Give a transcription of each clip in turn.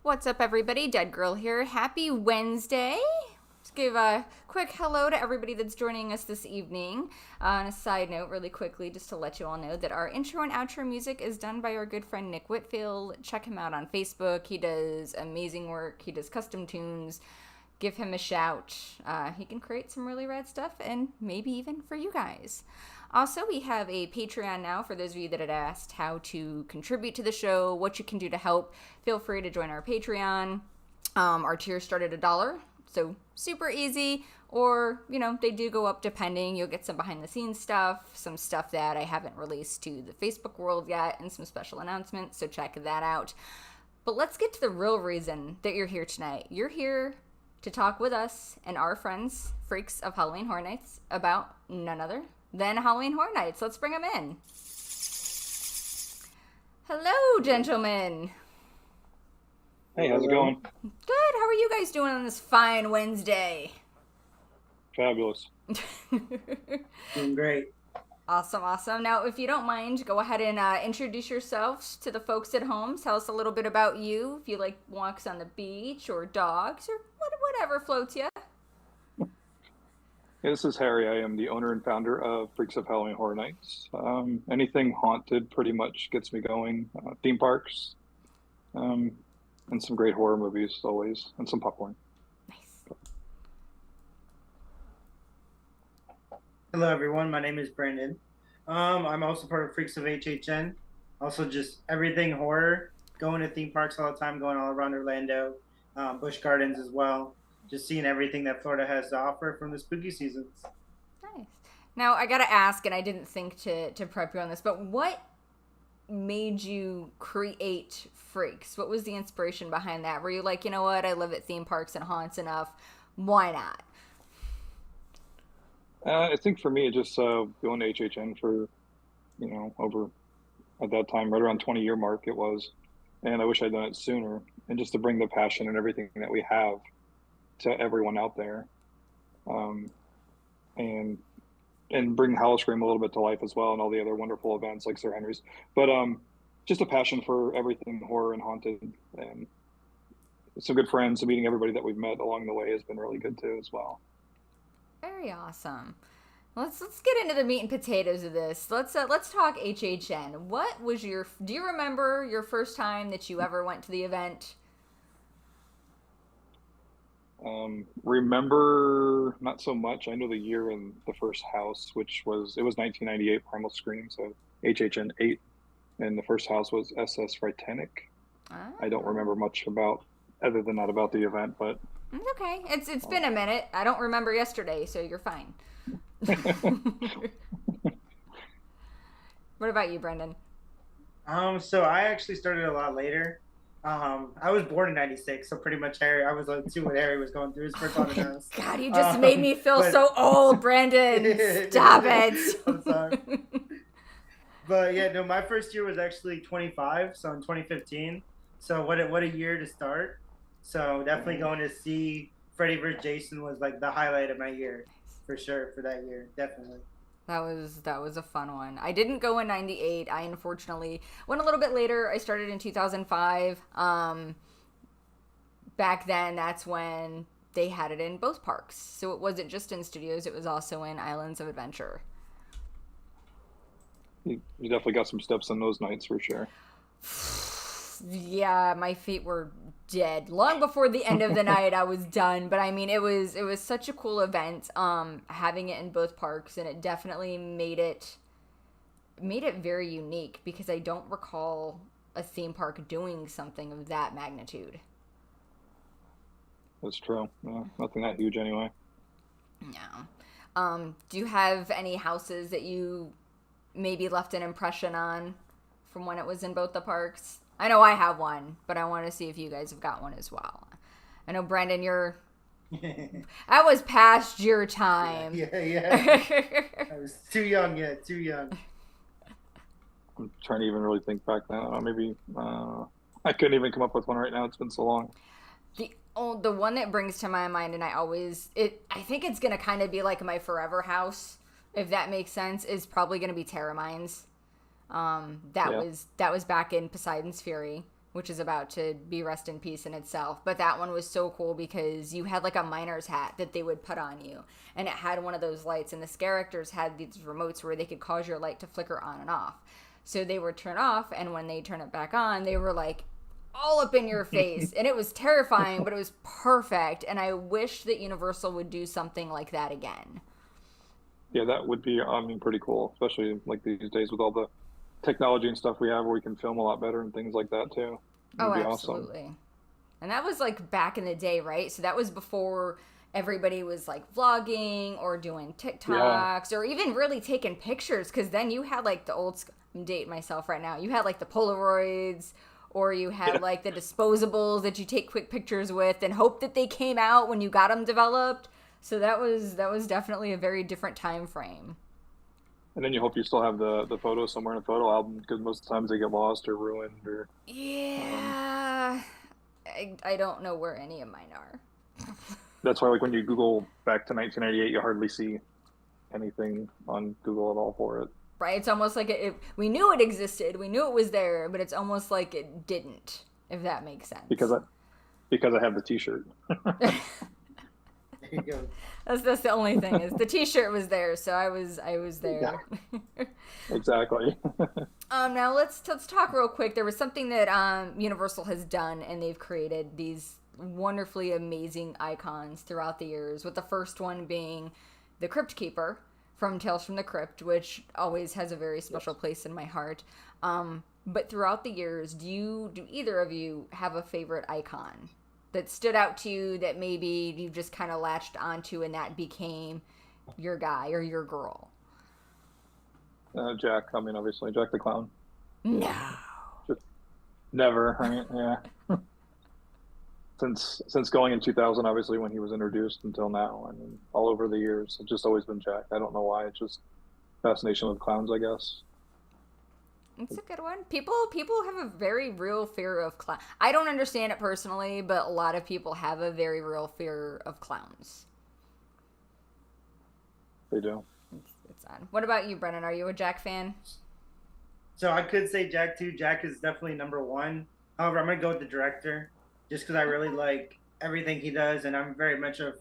What's up, everybody? Dead Girl here. Happy Wednesday. Let's give a quick hello to everybody that's joining us this evening. On a side note, really quickly, just to let you all know that our intro and outro music is done by our good friend Nick Whitfield. Check him out on Facebook. He does amazing work. He does custom tunes. Give him a shout. He can create some really rad stuff, and maybe even for you guys. Also, we have a Patreon now for those of you that had asked how to contribute to the show, what you can do to help. Feel free to join our Patreon. Our tiers start at $1, so super easy. Or, they do go up depending. You'll get some behind the scenes stuff, some stuff that I haven't released to the Facebook world yet, and some special announcements, so check that out. But let's get to the real reason that you're here tonight. You're here to talk with us and our friends, freaks of Halloween Horror Nights, about none other than Halloween Horror Nights. Let's bring them in. Hello, gentlemen. Hey, how's it going? Good. How are you guys doing on this fine Wednesday? Fabulous. Doing great. Awesome. Now, if you don't mind, go ahead and introduce yourselves to the folks at home. Tell us a little bit about you, if you like walks on the beach or dogs or whatever floats you. Yeah, this is Harry. I am the owner and founder of Freaks of Halloween Horror Nights. Anything haunted pretty much gets me going. Theme parks, and some great horror movies always, and some popcorn. Nice. Hello, everyone. My name is Brandon. I'm also part of Freaks of HHN. Also, just everything horror. Going to theme parks all the time. Going all around Orlando, Busch Gardens as well. Just seeing everything that Florida has to offer from the spooky seasons. Nice. Now, I gotta ask, and I didn't think to prep you on this, but what made you create Freaks? What was the inspiration behind that? Were you like, you know what, I live at theme parks and haunts enough, why not? I think for me, it just going to HHN for, over at that time, right around 20-year mark it was. And I wish I'd done it sooner. And just to bring the passion and everything that we have to everyone out there, and bring Howl-O-Scream a little bit to life as well, and all the other wonderful events like Sir Henry's. But just a passion for everything horror and haunted, and some good friends. And meeting everybody that we've met along the way has been really good too as well. Very awesome. Let's get into the meat and potatoes of this. Let's talk HHN. Do you remember your first time that you ever went to the event? Remember not so much. I know the year in the first house, which was 1998 Primal Scream, so HHN 8, and the first house was SS Titanic. I don't remember much about the event, but okay. It's been a minute. I don't remember yesterday, so you're fine. What about you, Brendan? So I actually started a lot later. I was born in '96, so pretty much Harry. I was like 2 when Harry was going through his first haunted house. God, you just made me feel so old, Brandon. Stop it. I'm sorry. But yeah, no, my first year was actually 25, so in 2015. So what a year to start. So definitely going to see Freddy vs. Jason was like the highlight of my year, for sure, for that year, definitely. That was a fun one. I didn't go in 98. I unfortunately went a little bit later. I started in 2005. Back then, that's when they had it in both parks. So it wasn't just in studios. It was also in Islands of Adventure. you definitely got some steps on those nights for sure. Yeah, my feet were dead. Long before the end of the night, I was done. But I mean, it was such a cool event, having it in both parks, and it definitely made it very unique because I don't recall a theme park doing something of that magnitude. That's true. Nothing that huge anyway. No. Do you have any houses that you maybe left an impression on from when it was in both the parks? I know I have one, but I want to see if you guys have got one as well. I know, Brandon, that was past your time. Yeah. I was too young yet, too young. I'm trying to even really think back now. Maybe I couldn't even come up with one right now. It's been so long. The one that brings to my mind, and I think it's going to kind of be like my forever house, if that makes sense, is probably going to be Terra Mines. That was back in Poseidon's Fury. which is about to be rest in peace in itself. But that one was so cool because you had like a miner's hat that they would put on you, and it had one of those lights, and the characters had these remotes where they could cause your light to flicker on and off. So they would turn off, and when they turn it back on, they were like all up in your face, and it was terrifying, but it was perfect. And I wish that Universal would do something like that again. Yeah, that would be, I mean, pretty cool, especially like these days with all the technology and stuff we have where we can film a lot better and things like that too. Oh, absolutely. Awesome. And that was like back in the day, right? So that was before everybody was like vlogging or doing TikToks or even really taking pictures, because then you had like the old, I'm dating myself right now, you had like the Polaroids, or you had like the disposables that you take quick pictures with and hope that they came out when you got them developed. So that was definitely a very different time frame. And then you hope you still have the photos somewhere in a photo album, because most of the times they get lost or ruined or. Yeah, I don't know where any of mine are. That's why, like, when you Google back to 1998, you hardly see anything on Google at all for it. Right, it's almost like we knew it existed, we knew it was there, but it's almost like it didn't, if that makes sense. Because I have the T-shirt. There you go. That's the only thing, is the T-shirt was there, so I was there. Yeah. Exactly. Now let's talk real quick. There was something that Universal has done, and they've created these wonderfully amazing icons throughout the years, with the first one being the Crypt Keeper from Tales from the Crypt, which always has a very special place in my heart. But throughout the years, do either of you have a favorite icon that stood out to you that maybe you just kind of latched onto and that became your guy or your girl? Jack, I mean, obviously, Jack the Clown. No. Just never, right? Yeah. Since going in 2000, obviously, when he was introduced until now, I mean, all over the years, it's just always been Jack. I don't know why. It's just fascination with clowns, I guess. It's a good one. People have a very real fear of clowns. I don't understand it personally, but a lot of people have a very real fear of clowns. They do. It's odd. What about you, Brennan? Are you a Jack fan? So I could say Jack too. Jack is definitely number one. However, I'm gonna go with the director, just because I really like everything he does, and I'm very much a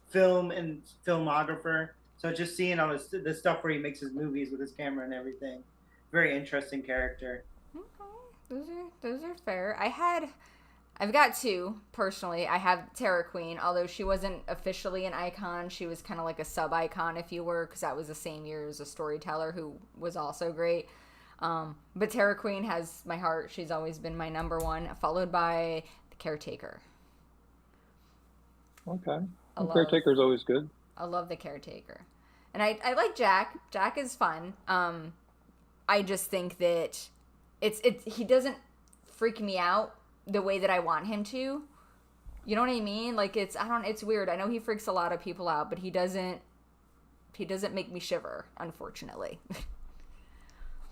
film and filmographer. So just seeing all the stuff where he makes his movies with his camera and everything. Very interesting character. Okay, those are fair. I've got two personally. I have Terror Queen, although she wasn't officially an icon. She was kind of like a sub icon, if you were, because that was the same year as a storyteller who was also great. But Terror Queen has my heart. She's always been my number one, followed by the Caretaker. Okay, the Caretaker's always good. I love the Caretaker, and I like Jack. Jack is fun. I just think that he doesn't freak me out the way that I want him to. You know what I mean? Like it's weird. I know he freaks a lot of people out, but he doesn't make me shiver, unfortunately.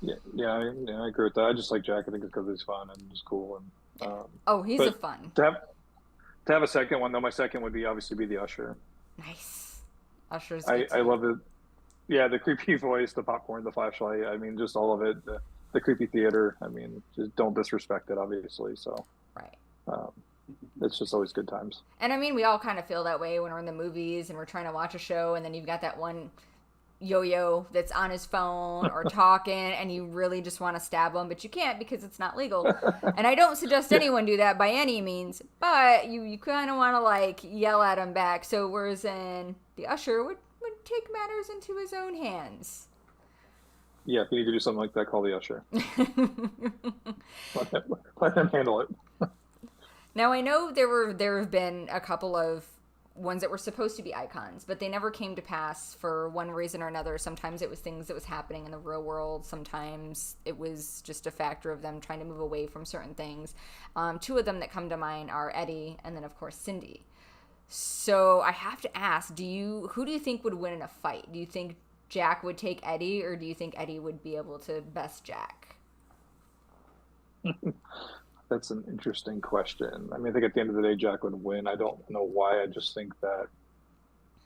Yeah, I agree with that. I just like Jack. I think it's because he's fun and he's cool. And he's a fun. To have a second one though, my second would obviously be the Usher. Nice. Usher's. I love it. Yeah, the creepy voice, the popcorn, the flashlight. I mean, just all of it. The creepy theater. I mean, just don't disrespect it, obviously. So. Right. It's just always good times. And I mean, we all kind of feel that way when we're in the movies and we're trying to watch a show, and then you've got that one yo-yo that's on his phone or talking, and you really just want to stab him, but you can't because it's not legal. And I don't suggest anyone do that by any means, but you kind of want to like yell at him back. So whereas in the Usher would take matters into his own hands. Yeah, if you need to do something like that, call the Usher. let him handle it. Now I know there have been a couple of ones that were supposed to be icons, but they never came to pass for one reason or another. Sometimes it was things that was happening in the real world. Sometimes it was just a factor of them trying to move away from certain things. Two of them that come to mind are Eddie and then of course Cindy. So I have to ask, who do you think would win in a fight? Do you think Jack would take Eddie, or do you think Eddie would be able to best Jack? That's an interesting question. I mean, I think at the end of the day, Jack would win. I don't know why. I just think that,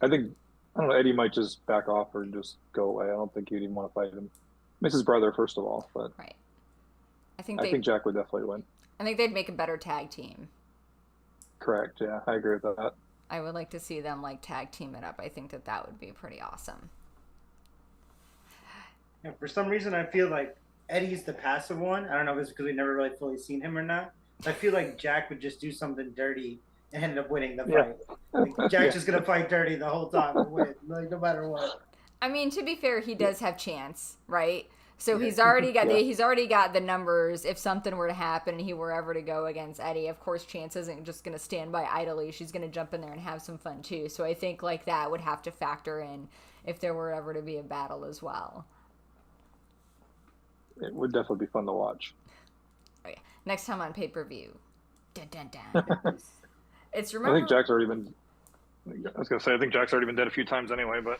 I don't know, Eddie might just back off or just go away. I don't think he'd even want to fight him. It's his brother, first of all. But right. I think I think Jack would definitely win. I think they'd make a better tag team. Correct. Yeah, I agree with that. I would like to see them like tag team it up. I think that would be pretty awesome. Yeah, for some reason, I feel like Eddie's the passive one. I don't know if it's because we've never really fully seen him or not. I feel like Jack would just do something dirty and end up winning the fight. Like, Jack's just gonna fight dirty the whole time and win, like no matter what. I mean, to be fair, he does have chance, right? So he's already got he's already got the numbers. If something were to happen and he were ever to go against Eddie, of course, Chance isn't just going to stand by idly. She's going to jump in there and have some fun too. So I think like that would have to factor in if there were ever to be a battle as well. It would definitely be fun to watch. Okay. Next time on pay-per-view. Dun, dun, dun. It's I think Jack's already been. I was gonna say I think Jack's already been dead a few times anyway, but.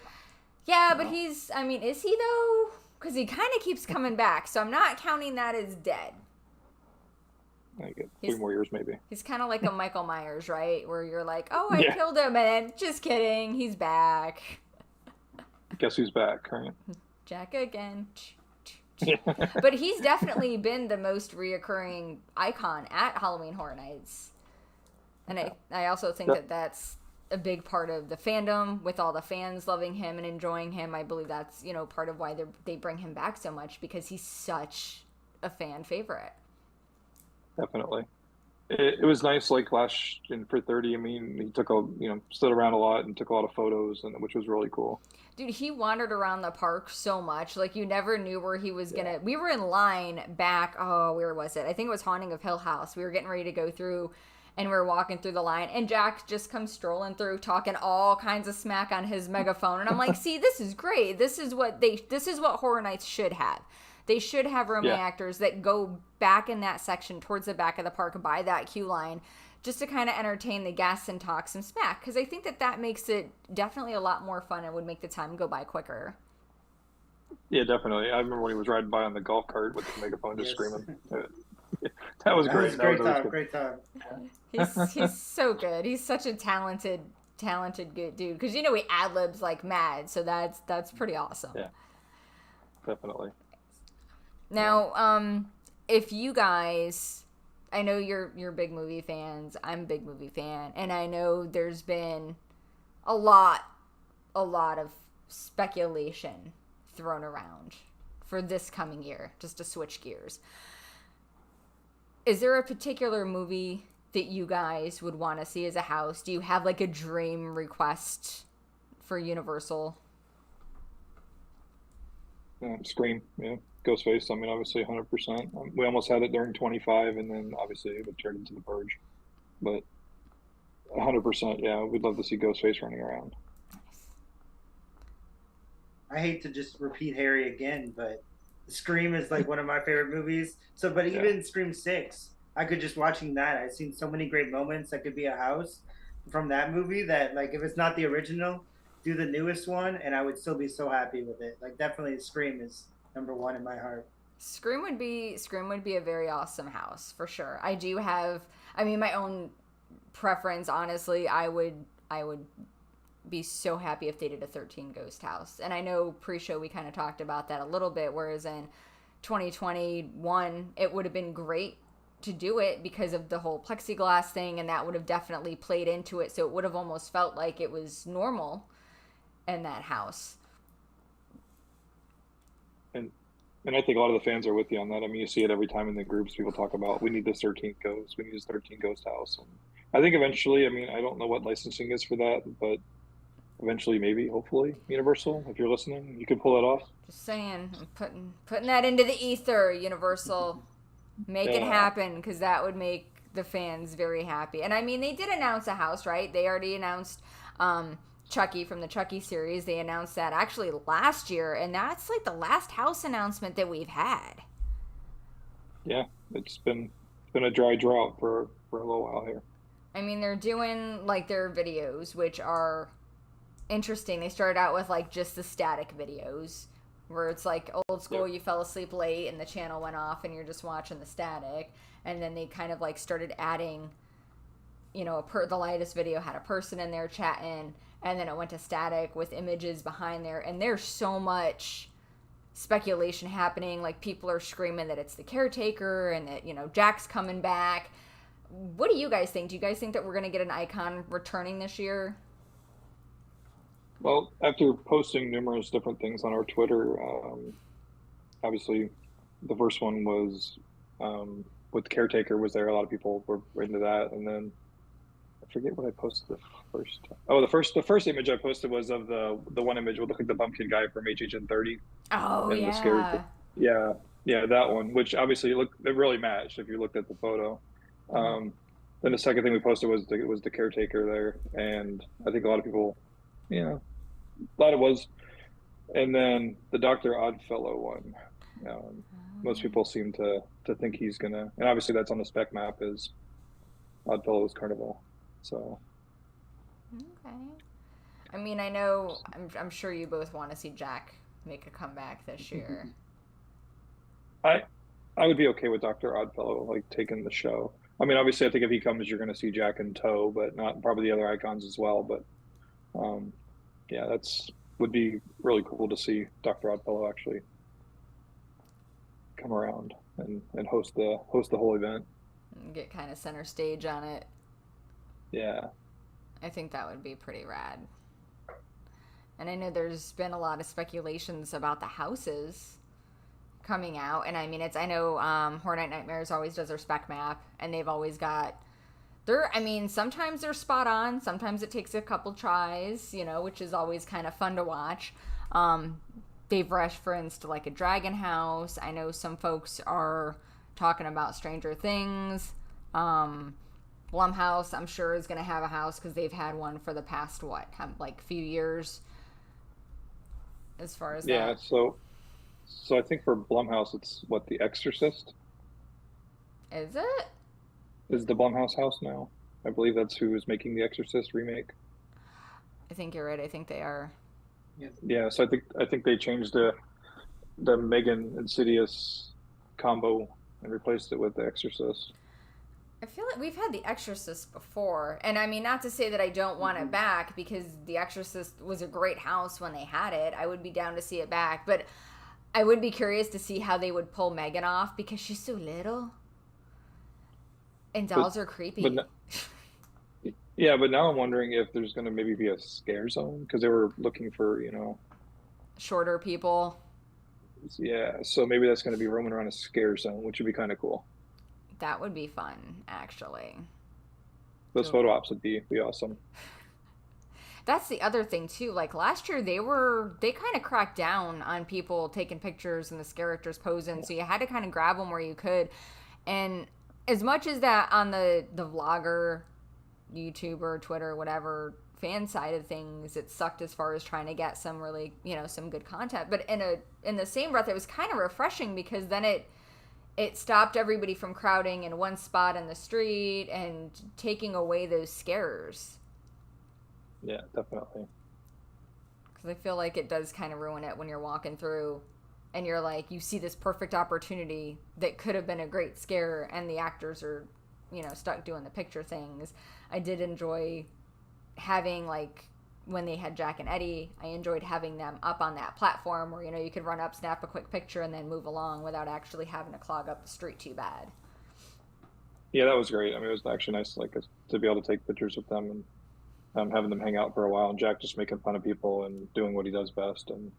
Yeah, but he's. I mean, is he though? Because he kind of keeps coming back, so I'm not counting that as dead. I get 3 more years maybe. He's kind of like a Michael Myers, right? Where you're like, oh, I killed him, and then, just kidding, he's back. Guess who's back, right? Jack again. But he's definitely been the most reoccurring icon at Halloween Horror Nights. And I also think that that's a big part of the fandom, with all the fans loving him and enjoying him. I believe that's, part of why they bring him back so much, because he's such a fan favorite. Definitely. It was nice, like for 30. I mean, he took stood around a lot and took a lot of photos, which was really cool. Dude, he wandered around the park so much. Like, you never knew where he was gonna. We were in line back. Oh, where was it? I think it was Haunting of Hill House. We were getting ready to go through, and we were walking through the line, and Jack just comes strolling through, talking all kinds of smack on his megaphone, and I'm like, see, this is great. This is what Horror Nights should have. They should have roaming actors that go back in that section towards the back of the park by that queue line, just to kind of entertain the guests and talk some smack. Because I think that makes it definitely a lot more fun and would make the time go by quicker. Yeah, definitely. I remember when he was riding by on the golf cart with the megaphone just screaming. That was great. Great time. He's so good. He's such a talented good dude. Because, he ad-libs like mad. So that's pretty awesome. Yeah, definitely. Now, if you guys, I know you're big movie fans. I'm a big movie fan, and I know there's been a lot of speculation thrown around for this coming year. Just to switch gears, is there a particular movie that you guys would want to see as a house? Do you have like a dream request for Universal? Scream, yeah. Ghostface, I mean, obviously 100%. We almost had it during 25, and then obviously it would turn into The Purge. But 100%, yeah, we'd love to see Ghostface running around. I hate to just repeat Harry again, but Scream is like one of my favorite movies. So, but even Scream 6, I could just watching that. I've seen so many great moments that could be a house from that movie that, like, if it's not the original, do the newest one, and I would still be so happy with it. Like, definitely Scream is number 1 in my heart. Scream would be a very awesome house for sure. I do have, my own preference. Honestly, I would be so happy if they did a 13 Ghost House. And I know pre-show we kind of talked about that a little bit. Whereas in 2021, it would have been great to do it because of the whole plexiglass thing, and that would have definitely played into it. So it would have almost felt like it was normal in that house. And I think a lot of the fans are with you on that. I mean, you see it every time in the groups. People talk about, we need this 13th ghost. We need this 13th ghost house. And I think eventually, I don't know what licensing is for that, but eventually, maybe, hopefully, Universal, if you're listening, you could pull that off. Just saying, I'm putting that into the ether, Universal. Make it happen, because that would make the fans very happy. And they did announce a house, right? They already announced Chucky from the Chucky series. They announced that actually last year, and that's like the last house announcement that we've had. Yeah, it's been a dry drought for a little while here. They're doing like their videos, which are interesting. They started out with like just the static videos, where it's like old school, you fell asleep late and the channel went off and you're just watching the static. And then they kind of like started adding, the latest video had a person in there chatting, and then it went to static with images behind there. And there's so much speculation happening. Like, people are screaming that it's the caretaker and that, Jack's coming back. What do you guys think? Do you guys think that we're going to get an icon returning this year? Well, after posting numerous different things on our Twitter, obviously the first one was with Caretaker was there. A lot of people were into that, and then I forget what I posted the first. Oh, the first image I posted was of the one image would look like the Bumpkin guy from HHN 30 Oh, and the scary. yeah. Yeah, yeah, that one. Which obviously it really matched if you looked at the photo. Then the second thing we posted was the Caretaker there, and I think a lot of people, thought it was. And then the Dr. Oddfellow one. Most people seem to think he's gonna, and obviously that's on the spec map is Oddfellow's Carnival. So. Okay. I mean, I know, I'm sure you both want to see Jack make a comeback this year. I would be okay with Dr. Oddfellow like taking the show. I mean, obviously, I think if he comes, you're going to see Jack in tow, but not probably the other icons as well. But yeah, would be really cool to see Dr. Oddfellow actually come around and host the whole event. And get kind of center stage on it. Yeah. I think that would be pretty rad. And I know there's been a lot of speculations about the houses coming out, and I mean, I know Horror Night Nightmares always does their spec map, and they've always got sometimes they're spot on, sometimes it takes a couple tries, which is always kind of fun to watch. They've referenced like a dragon house. I know some folks are talking about Stranger Things. Blumhouse, I'm sure, is going to have a house because they've had one for the past few years. As far as that. So I think for Blumhouse, it's The Exorcist. Is it? Is the Blumhouse house now? I believe that's who is making the Exorcist remake. I think you're right. I think they are. Yeah. So I think they changed the Megan Insidious combo and replaced it with the Exorcist. I feel like we've had The Exorcist before, and I mean, not to say that I don't want it back, because The Exorcist was a great house when they had it. I would be down to see it back, but I would be curious to see how they would pull Megan off, because she's so little. And dolls are creepy. But now I'm wondering if there's going to maybe be a scare zone, because they were looking for, shorter people. Yeah, so maybe that's going to be roaming around a scare zone, which would be kind of cool. That would be fun, actually. Those photo ops would be awesome. That's the other thing too. Like last year, they kind of cracked down on people taking pictures and the characters posing, so you had to kind of grab them where you could. And as much as that on the vlogger, YouTuber, Twitter, whatever fan side of things, it sucked as far as trying to get some really some good content. But in the same breath, it was kind of refreshing, because then it stopped everybody from crowding in one spot in the street and taking away those scares. Yeah, definitely. Because I feel like it does kind of ruin it when you're walking through and you're like, you see this perfect opportunity that could have been a great scare, and the actors are, stuck doing the picture things. I did enjoy having, like, when they had Jack and Eddie, I enjoyed having them up on that platform where, you could run up, snap a quick picture, and then move along without actually having to clog up the street too bad. Yeah, that was great. I mean, it was actually nice, like, to be able to take pictures with them and having them hang out for a while, and Jack just making fun of people and doing what he does best and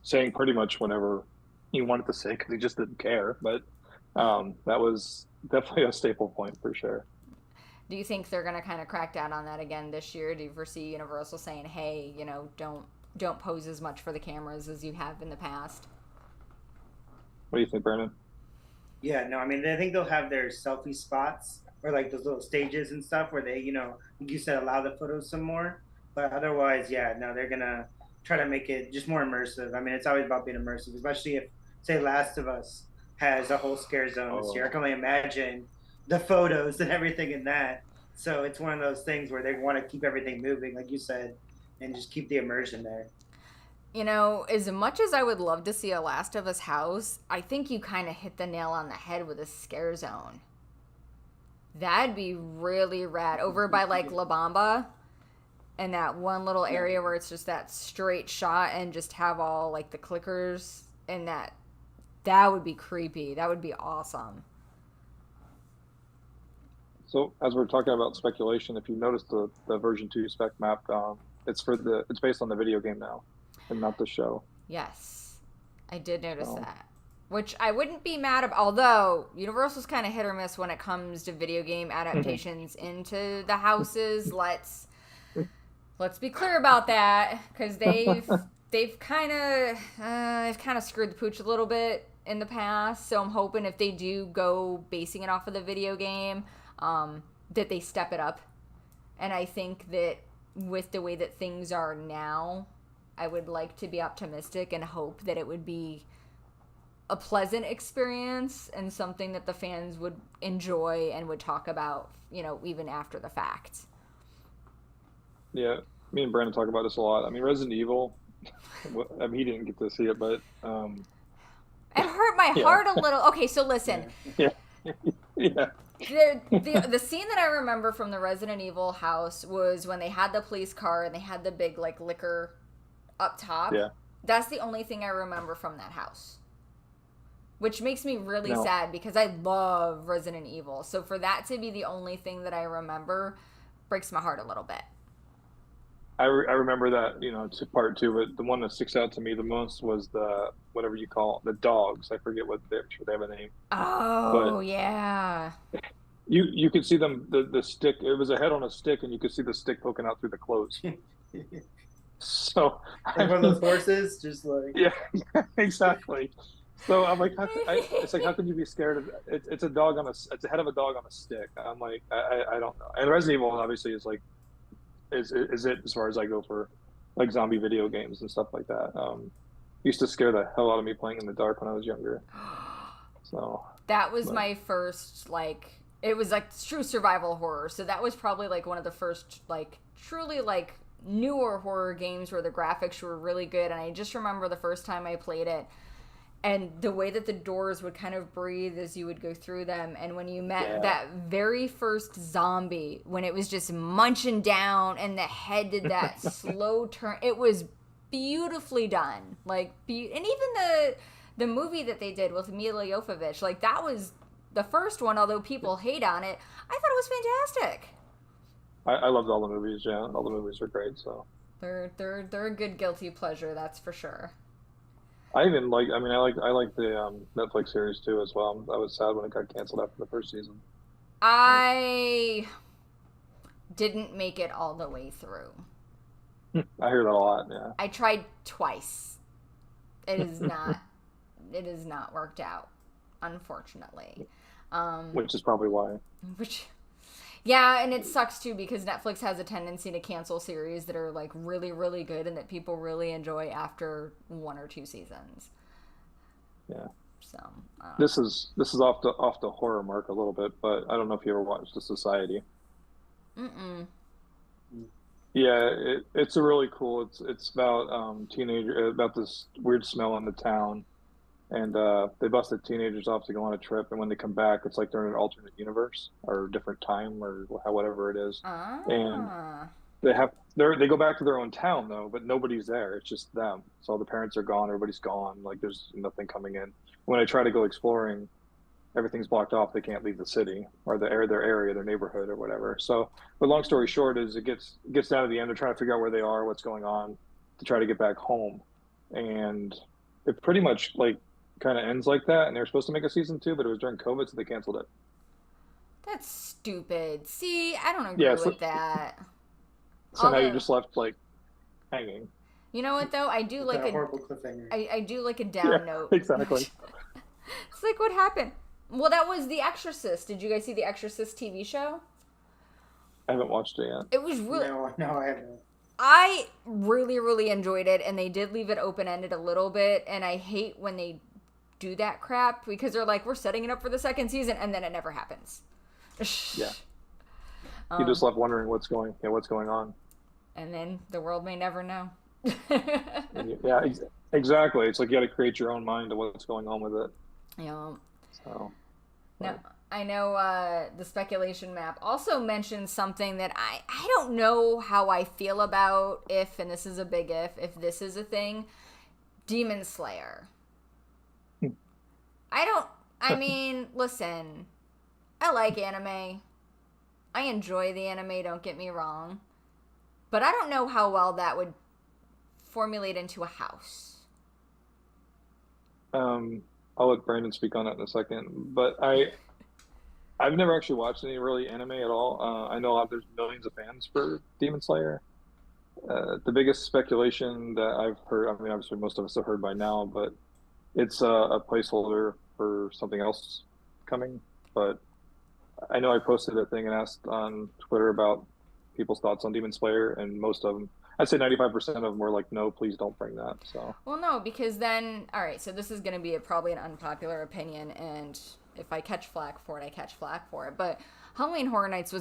saying pretty much whenever he wanted to say, because he just didn't care. But that was definitely a staple point for sure. Do you think they're going to kind of crack down on that again this year? Do you foresee Universal saying, hey, don't pose as much for the cameras as you have in the past? What do you think, Brandon? Yeah, no, I mean, I think they'll have their selfie spots, or like those little stages and stuff where they, like you said, allow the photos some more. But otherwise, yeah, no, they're going to try to make it just more immersive. I mean, it's always about being immersive, especially if, say, Last of Us has a whole scare zone this year. I can only imagine the photos and everything in that. So it's one of those things where they want to keep everything moving, like you said, and just keep the immersion there. As much as I would love to see a Last of Us house, I think you kind of hit the nail on the head with a scare zone. That'd be really rad. Over by, like, La Bamba, and that one little area where it's just that straight shot, and just have all, like, the clickers and that would be creepy. That would be awesome. So as we're talking about speculation, if you notice the version 2 spec map, it's based on the video game now, and not the show. Yes, I did notice that. Which I wouldn't be mad about, although Universal's kind of hit or miss when it comes to video game adaptations into the houses. Let's be clear about that, because they've kind of screwed the pooch a little bit in the past. So I'm hoping if they do go basing it off of the video game, that they step it up. And I think that with the way that things are now, I would like to be optimistic and hope that it would be a pleasant experience and something that the fans would enjoy and would talk about, even after the fact. Yeah, me and Brandon talk about this a lot. I mean, Resident Evil, he didn't get to see it, but... it hurt my heart a little. Okay, so listen. Yeah. The scene that I remember from the Resident Evil house was when they had the police car and they had the big, liquor up top. Yeah. That's the only thing I remember from that house. Which makes me really sad because I love Resident Evil. So for that to be the only thing that I remember breaks my heart a little bit. I remember that, to part 2, but the one that sticks out to me the most was the, whatever you call it, the dogs. I forget what they have a name. Oh, but yeah. You could see them, the stick, it was a head on a stick, and you could see the stick poking out through the clothes. So. Like one of those horses, just like. Yeah, exactly. So I'm like, it's like, how can you be scared of it? It's a dog it's a head of a dog on a stick. I'm like, I don't know. And Resident Evil obviously is like, is it as far as I go for zombie video games and stuff like that. Used to scare the hell out of me playing in the dark when I was younger. So that was my first it was true survival horror. So that was probably one of the first truly newer horror games where the graphics were really good. And I just remember the first time I played it, and the way that the doors would kind of breathe as you would go through them. And when you met that very first zombie, when it was just munching down and the head did that slow turn, it was beautifully done. And even the movie that they did with Mila Jovovich, that was the first one, although people hate on it. I thought it was fantastic. I loved all the movies, yeah. All the movies are great, so. They're a good guilty pleasure, that's for sure. I like the Netflix series too as well. I was sad when it got canceled after the first season. I didn't make it all the way through. I hear that a lot, yeah. I tried twice. It is not worked out, unfortunately. Which is probably why. Yeah, and it sucks too because Netflix has a tendency to cancel series that are really, really good and that people really enjoy after 1 or 2 seasons. Yeah. So this is off the horror mark a little bit, but I don't know if you ever watched The Society. Mm-mm. Yeah, it's a really cool. It's about about this weird smell in the town, and they busted teenagers off to go on a trip, and when they come back, it's like they're in an alternate universe or a different time or whatever it is. And they go back to their own town though, but nobody's there. It's just them. So the parents are gone, everybody's gone. There's nothing coming in. When I try to go exploring, everything's blocked off. They can't leave the city or their area, their neighborhood or whatever. So, but long story short is it gets down to the end. They're trying to figure out where they are, what's going on, to try to get back home, and it pretty much kind of ends like that. And they were supposed to make a season 2, but it was during COVID, so they canceled it. That's stupid. See, I don't agree with that. So now you're just left hanging. You know what though? I do like a horrible cliffhanger. I do like a down note. Exactly. It's what happened? Well, that was The Exorcist. Did you guys see The Exorcist TV show? I haven't watched it yet. It was really... No, I haven't. I really, really enjoyed it, and they did leave it open-ended a little bit, and I hate when they do that crap, because they're we're setting it up for the second season, and then it never happens. Yeah. You just left wondering what's going on. And then the world may never know. Yeah, exactly. It's you got to create your own mind of what's going on with it. Yeah. So. No, I know the speculation map also mentions something that I don't know how I feel about and this is a big if this is a thing, Demon Slayer. I mean, listen, I like anime. I enjoy the anime, don't get me wrong. But I don't know how well that would formulate into a house. I'll let Brandon speak on that in a second, but I've never actually watched any really anime at all. I know there's millions of fans for Demon Slayer. The biggest speculation that I've heard, I mean, obviously most of us have heard by now, but it's a placeholder for something else coming. But I know I posted a thing and asked on Twitter about people's thoughts on Demon Slayer, and most of them, I'd say 95% of them were like, no, please don't bring that. So, Well, no, because then, all right, so this is going to be probably an unpopular opinion, and if I catch flack for it, I catch flack for it. But Halloween Horror Nights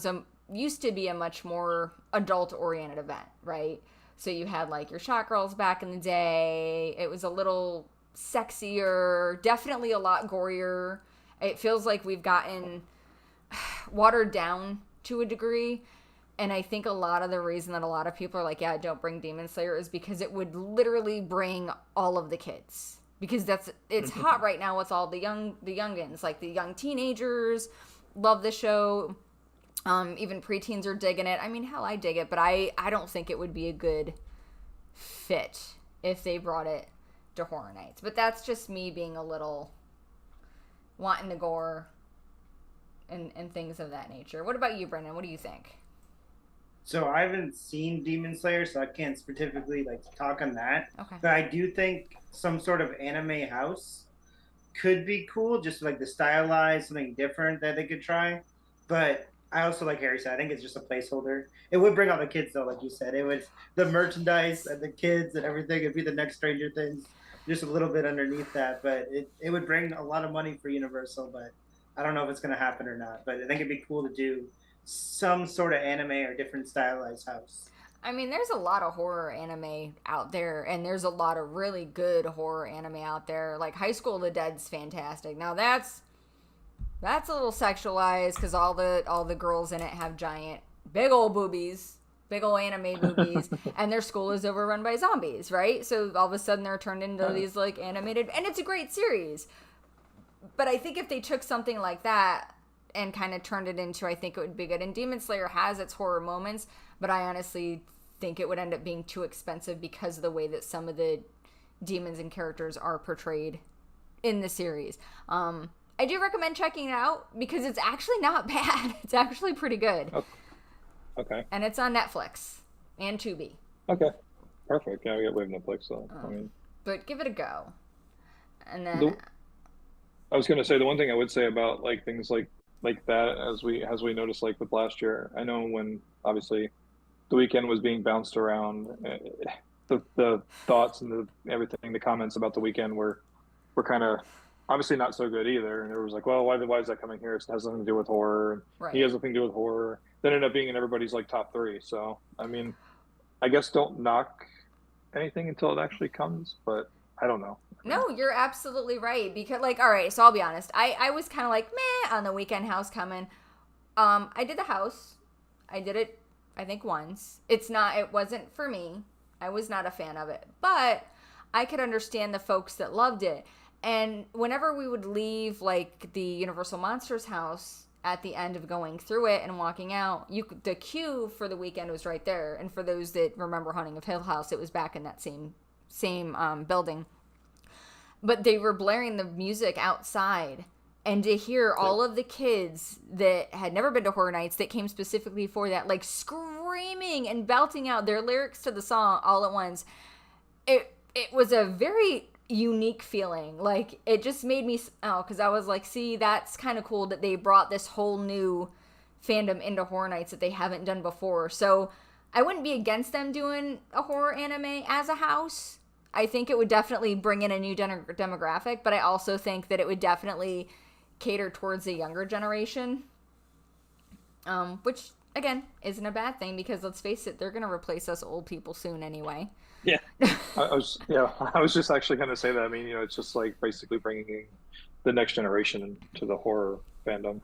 used to be a much more adult-oriented event, right? So you had like your shot girls back in the day. It was a little sexier, definitely a lot gorier. It feels like we've gotten watered down to a degree. And I think a lot of the reason that a lot of people are like, yeah, don't bring Demon Slayer is because it would literally bring all of the kids. Because it's hot right now with all the youngins, like the young teenagers love the show. Even preteens are digging it. I mean, hell, I dig it, but I don't think it would be a good fit if they brought it to Horror Nights. But that's just me being a little wanting to gore and things of that nature. What about you, Brendan? What do you think? So I haven't seen Demon Slayer, so I can't specifically like talk on that. Okay. But I do think some sort of anime house could be cool, just like the stylized something different that they could try. But I also, like Harry said, I think it's just a placeholder. It would bring out the kids though, like you said. It would the merchandise and the kids and everything. It'd be the next Stranger Things, just a little bit underneath that. But it would bring a lot of money for Universal. But I don't know if it's going to happen or not. But I think it'd be cool to do some sort of anime or different stylized house. I mean, there's a lot of horror anime out there, and there's a lot of really good horror anime out there. Like High School of the Dead's fantastic. Now that's a little sexualized because all the girls in it have giant, big old boobies, big old anime boobies, and their school is overrun by zombies, right? So all of a sudden they're turned into these like animated, and it's a great series. But I think if they took something like that and kind of turned it into, I think it would be good. And Demon Slayer has its horror moments, but I honestly think it would end up being too expensive because of the way that some of the demons and characters are portrayed in the series. I do recommend checking it out because it's actually not bad. It's actually pretty good. okay. And it's on Netflix and Tubi. Okay. Perfect. Yeah, we have Netflix, so I mean. But give it a go. And then I was going to say the one thing I would say about like things like that as we noticed like with last year. I know when obviously the weekend was being bounced around, the thoughts and everything, the comments about the weekend were kind of obviously not so good either. And it was like, well, why is that coming here? It has nothing to do with horror. Right. He has nothing to do with horror. Then ended up being in everybody's like top 3. So I mean, I guess don't knock anything until it actually comes, but I don't know. No, you're absolutely right. Because, like, all right, so I'll be honest. I was kind of like, meh, on the weekend house coming. I did the house. I did it, I think, once. It wasn't for me. I was not a fan of it. But I could understand the folks that loved it. And whenever we would leave, like, the Universal Monsters house at the end of going through it and walking out, the queue for the weekend was right there. And for those that remember Haunting of Hill House, it was back in that same building. But they were blaring the music outside, and to hear all of the kids that had never been to Horror Nights that came specifically for that, like screaming and belting out their lyrics to the song all at once, it was a very unique feeling. Like, it just made me, because I was like, see, that's kind of cool that they brought this whole new fandom into Horror Nights that they haven't done before. So I wouldn't be against them doing a horror anime as a house. I think it would definitely bring in a new demographic, but I also think that it would definitely cater towards the younger generation, which, again, isn't a bad thing because, let's face it, they're going to replace us old people soon anyway. Yeah. I was just actually going to say that. I mean, it's just like basically bringing in the next generation into the horror fandom.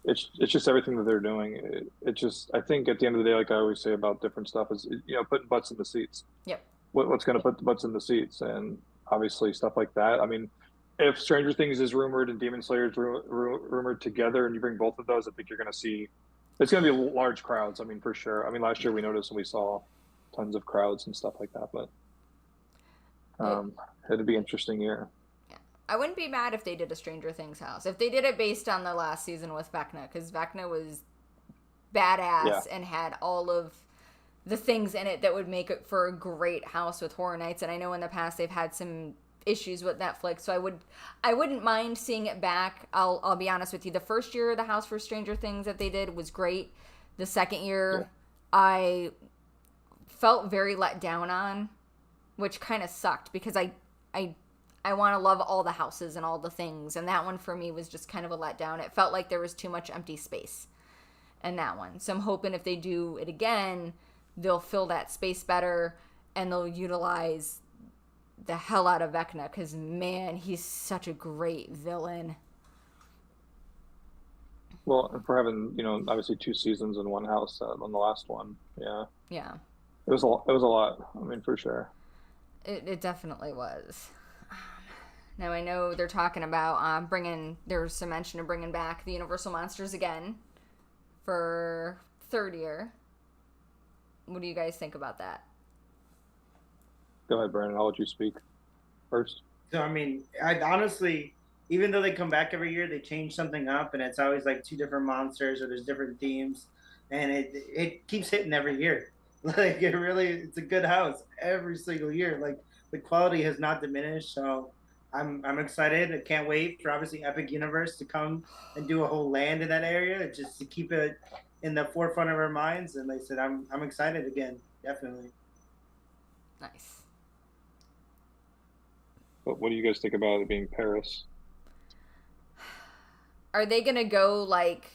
It's just everything that they're doing. It just, I think at the end of the day, like I always say about different stuff is, putting butts in the seats. Yep. What's going to put the butts in the seats, and obviously stuff like that. I mean, if Stranger Things is rumored and Demon Slayer is rumored together, and you bring both of those, I think you're going to see it's going to be large crowds. I mean, for sure. I mean, last year we noticed and we saw tons of crowds and stuff like that, but It, it'd be an interesting year. yeah. I wouldn't be mad if they did a Stranger Things house. If they did it based on the last season with Vecna, because Vecna was badass Yeah. and had all of the things in it that would make it for a great house with Horror Nights. And I know in the past they've had some issues with Netflix, so I wouldn't mind seeing it back. I'll be honest with you. The first year of the House for Stranger Things that they did was great. The second year, I felt very let down on, which kind of sucked because I want to love all the houses and all the things, and that one for me was just kind of a letdown. It felt like there was too much empty space in that one. So I'm hoping if they do it again, they'll fill that space better and they'll utilize the hell out of Vecna, because man, he's such a great villain. Well, and for having, obviously 2 seasons in one house on the last one, yeah, Yeah, it was a lot. I mean, for sure. it definitely was. Now I know they're talking about there's some mention of bringing back the Universal Monsters again for third year. What do you guys think about that? Go ahead, Brandon. I'll let you speak first. So I mean, I honestly, even though they come back every year, they change something up, and it's always like two different monsters or there's different themes, and it keeps hitting every year. Like it's a good house every single year. Like the quality has not diminished, so I'm excited. I can't wait for obviously Epic Universe to come and do a whole land in that area, just to keep it in the forefront of our minds. And like I said, I'm excited again, definitely. Nice. But what do you guys think about it being Paris? Are they gonna go like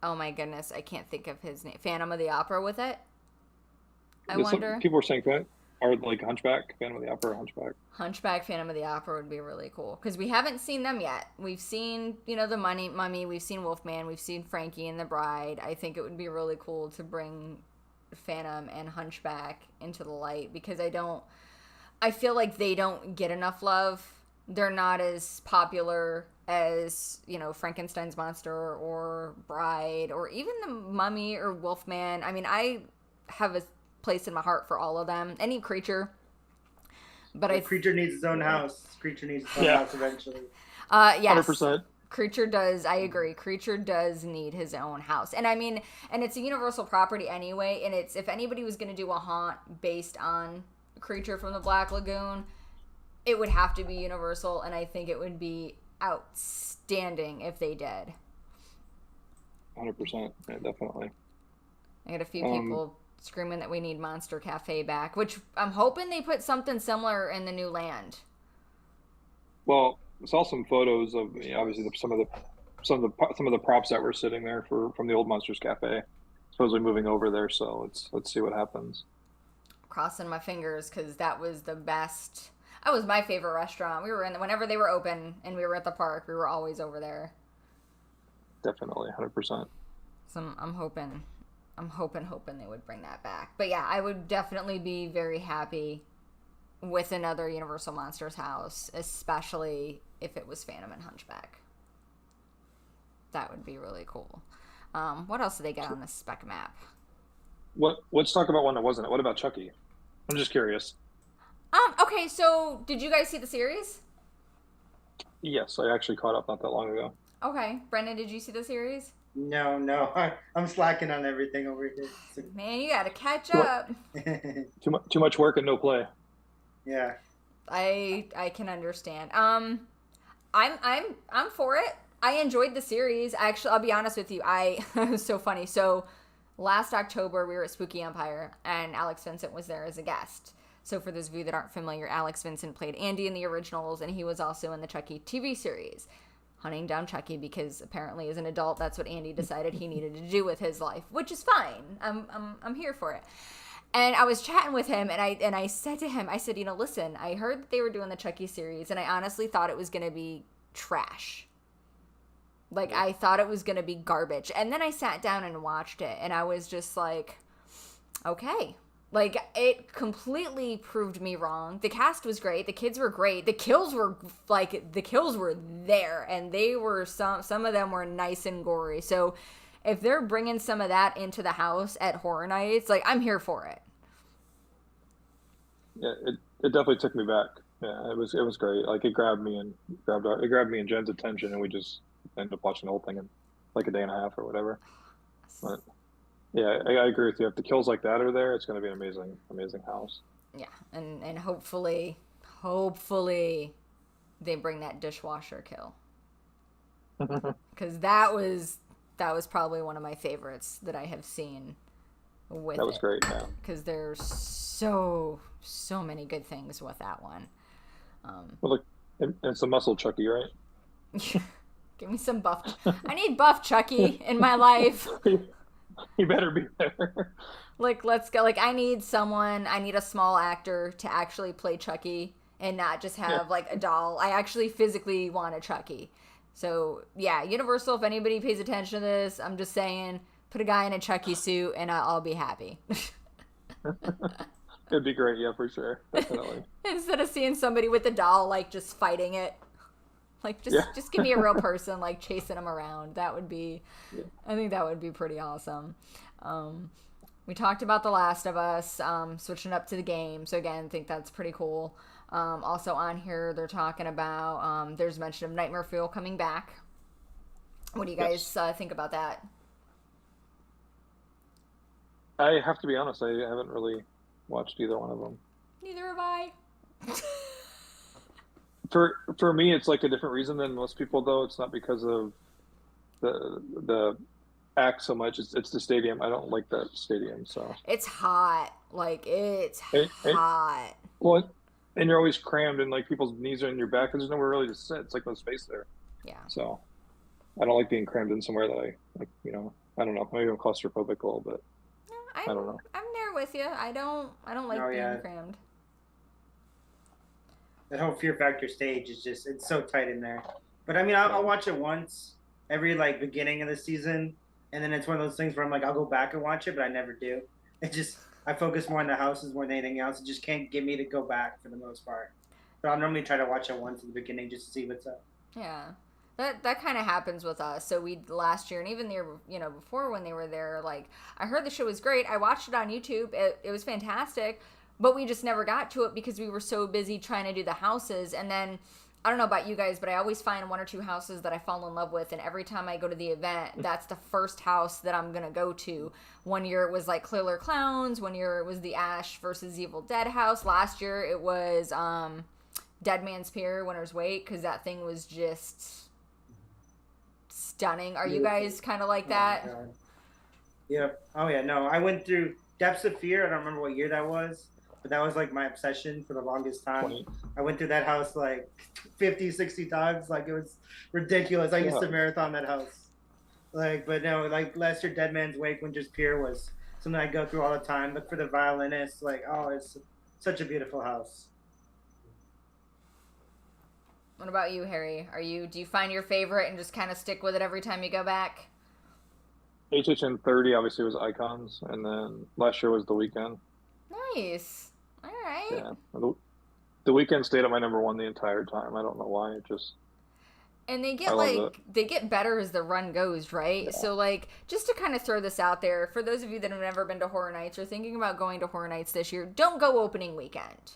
oh my goodness, I can't think of his name. Phantom of the Opera with it? I wonder. People were saying that, or like Hunchback, Phantom of the Opera, Hunchback. Hunchback, Phantom of the Opera would be really cool, because we haven't seen them yet. We've seen, the Mummy, we've seen Wolfman, we've seen Frankie and the Bride. I think it would be really cool to bring Phantom and Hunchback into the light, because I feel like they don't get enough love. They're not as popular as, Frankenstein's monster or Bride or even the Mummy or Wolfman. I mean, I have a place in my heart for all of them. Any creature. But Creature needs its own house. Creature needs its own house eventually. Yes. 100%. Creature does. I agree. Creature does need his own house. And I mean, and it's a Universal property anyway. And it's, if anybody was going to do a haunt based on Creature from the Black Lagoon, it would have to be Universal. And I think it would be outstanding if they did. 100%. Yeah, definitely. I got a few people screaming that we need Monster Cafe back, which I'm hoping they put something similar in the new land. Well, I saw some photos of obviously some of the props that were sitting there from the old Monsters Cafe, supposedly moving over there. So let's see what happens. Crossing my fingers, because that was the best. That was my favorite restaurant. We were whenever they were open and we were at the park, we were always over there. Definitely, 100%. So I'm hoping they would bring that back. But yeah, I would definitely be very happy with another Universal Monsters house, especially if it was Phantom and Hunchback. That would be really cool. What else did they get on this spec map? Let's talk about one that wasn't it. What about Chucky? I'm just curious. Okay, so did you guys see the series? Yes, I actually caught up not that long ago. Okay. Brendan, did you see the series? No. I'm slacking on everything over here. Man, you gotta catch up. Too much work and no play. Yeah. I can understand. I'm for it. I enjoyed the series. Actually, I'll be honest with you. It was so funny. So last October we were at Spooky Empire and Alex Vincent was there as a guest. So for those of you that aren't familiar, Alex Vincent played Andy in the originals, and he was also in the Chucky TV series, hunting down Chucky, because apparently as an adult that's what Andy decided he needed to do with his life, which is fine. I'm here for it. And I was chatting with him, and I said to him, I said, listen, I heard that they were doing the Chucky series, and I honestly thought it was going to be trash. Like, I thought it was going to be garbage. And then I sat down and watched it, and I was just like, okay, Like, it completely proved me wrong. The cast was great. The kids were great. The kills were there, and they were some of them were nice and gory. So if they're bringing some of that into the house at Horror Nights, like, I'm here for it. Yeah, it definitely took me back. Yeah, it was great. Like it grabbed me and grabbed me and Jen's attention, and we just ended up watching the whole thing in like a day and a half or whatever. But yeah, I agree with you. If the kills like that are there, it's going to be an amazing house. Yeah, and hopefully they bring that dishwasher kill, because that was probably one of my favorites that I have seen with That was it. great. Yeah, Because there's so many good things with that one. well, look, it's a muscle Chucky, right? Give me some buff. I need buff Chucky in my life. You better be there. Like, let's go. Like, I need a small actor to actually play Chucky and not just have like a doll. I actually physically want a Chucky. So yeah, Universal, if anybody pays attention to this, I'm just saying, put a guy in a Chucky suit and I'll be happy. It'd be great, yeah, for sure, definitely. Instead of seeing somebody with a doll, like, just fighting it. Like, just give me a real person, like, chasing them around. That would be, I think that would be pretty awesome. We talked about The Last of Us, switching up to the game. So, again, I think that's pretty cool. Also on here, they're talking about, there's mention of Nightmare Fuel coming back. What do you guys think about that? I have to be honest, I haven't really watched either one of them. Neither have I. For me, it's like a different reason than most people, though. It's not because of the act so much. It's the stadium. I don't like that stadium, so. It's hot. Like, it's hot. Well, and you're always crammed, and like people's knees are in your back, and there's nowhere really to sit. It's like no space there. Yeah. So, I don't like being crammed in somewhere that I like. I don't know. Maybe I'm claustrophobic a little bit. I don't know. I'm there with you. I don't like being crammed. That whole Fear Factor stage is just, it's so tight in there. But I mean, I'll watch it once every like beginning of the season, and then it's one of those things where I'm like, I'll go back and watch it, but I never do. It just, I focus more on the houses more than anything else. It just can't get me to go back for the most part. But I'll normally try to watch it once in the beginning just to see what's up. Yeah. That kind of happens with us. So we last year and even the year before when they were there, like, I heard the show was great. I watched it on YouTube. It was fantastic, but we just never got to it because we were so busy trying to do the houses. And then I don't know about you guys, but I always find one or two houses that I fall in love with, and every time I go to the event, that's the first house that I'm gonna go to. One year it was like Clear Clowns. One year it was the Ash versus Evil Dead house. Last year it was Dead Man's Pier, Winter's Wait, because that thing was just stunning. Are you guys kind of like that? Yep. Oh yeah, no. I went through Depths of Fear. I don't remember what year that was, but that was like my obsession for the longest time. 20. I went through that house like 50, 60 times. Like, it was ridiculous. I used to marathon that house. Like, but no, like last year, Dead Man's Wake, Winter's Pier was something I go through all the time. Look for the violinist. Like, oh, it's such a beautiful house. What about you, Harry? Do you find your favorite and just kind of stick with it every time you go back? HHN 30 obviously was Icons, and then last year was The Weeknd. Nice. All right. Yeah. The Weeknd stayed at my number one the entire time. I don't know why. It just. And they get better as the run goes, right? Yeah. So, like, just to kind of throw this out there, for those of you that have never been to Horror Nights or thinking about going to Horror Nights this year, don't go opening weekend.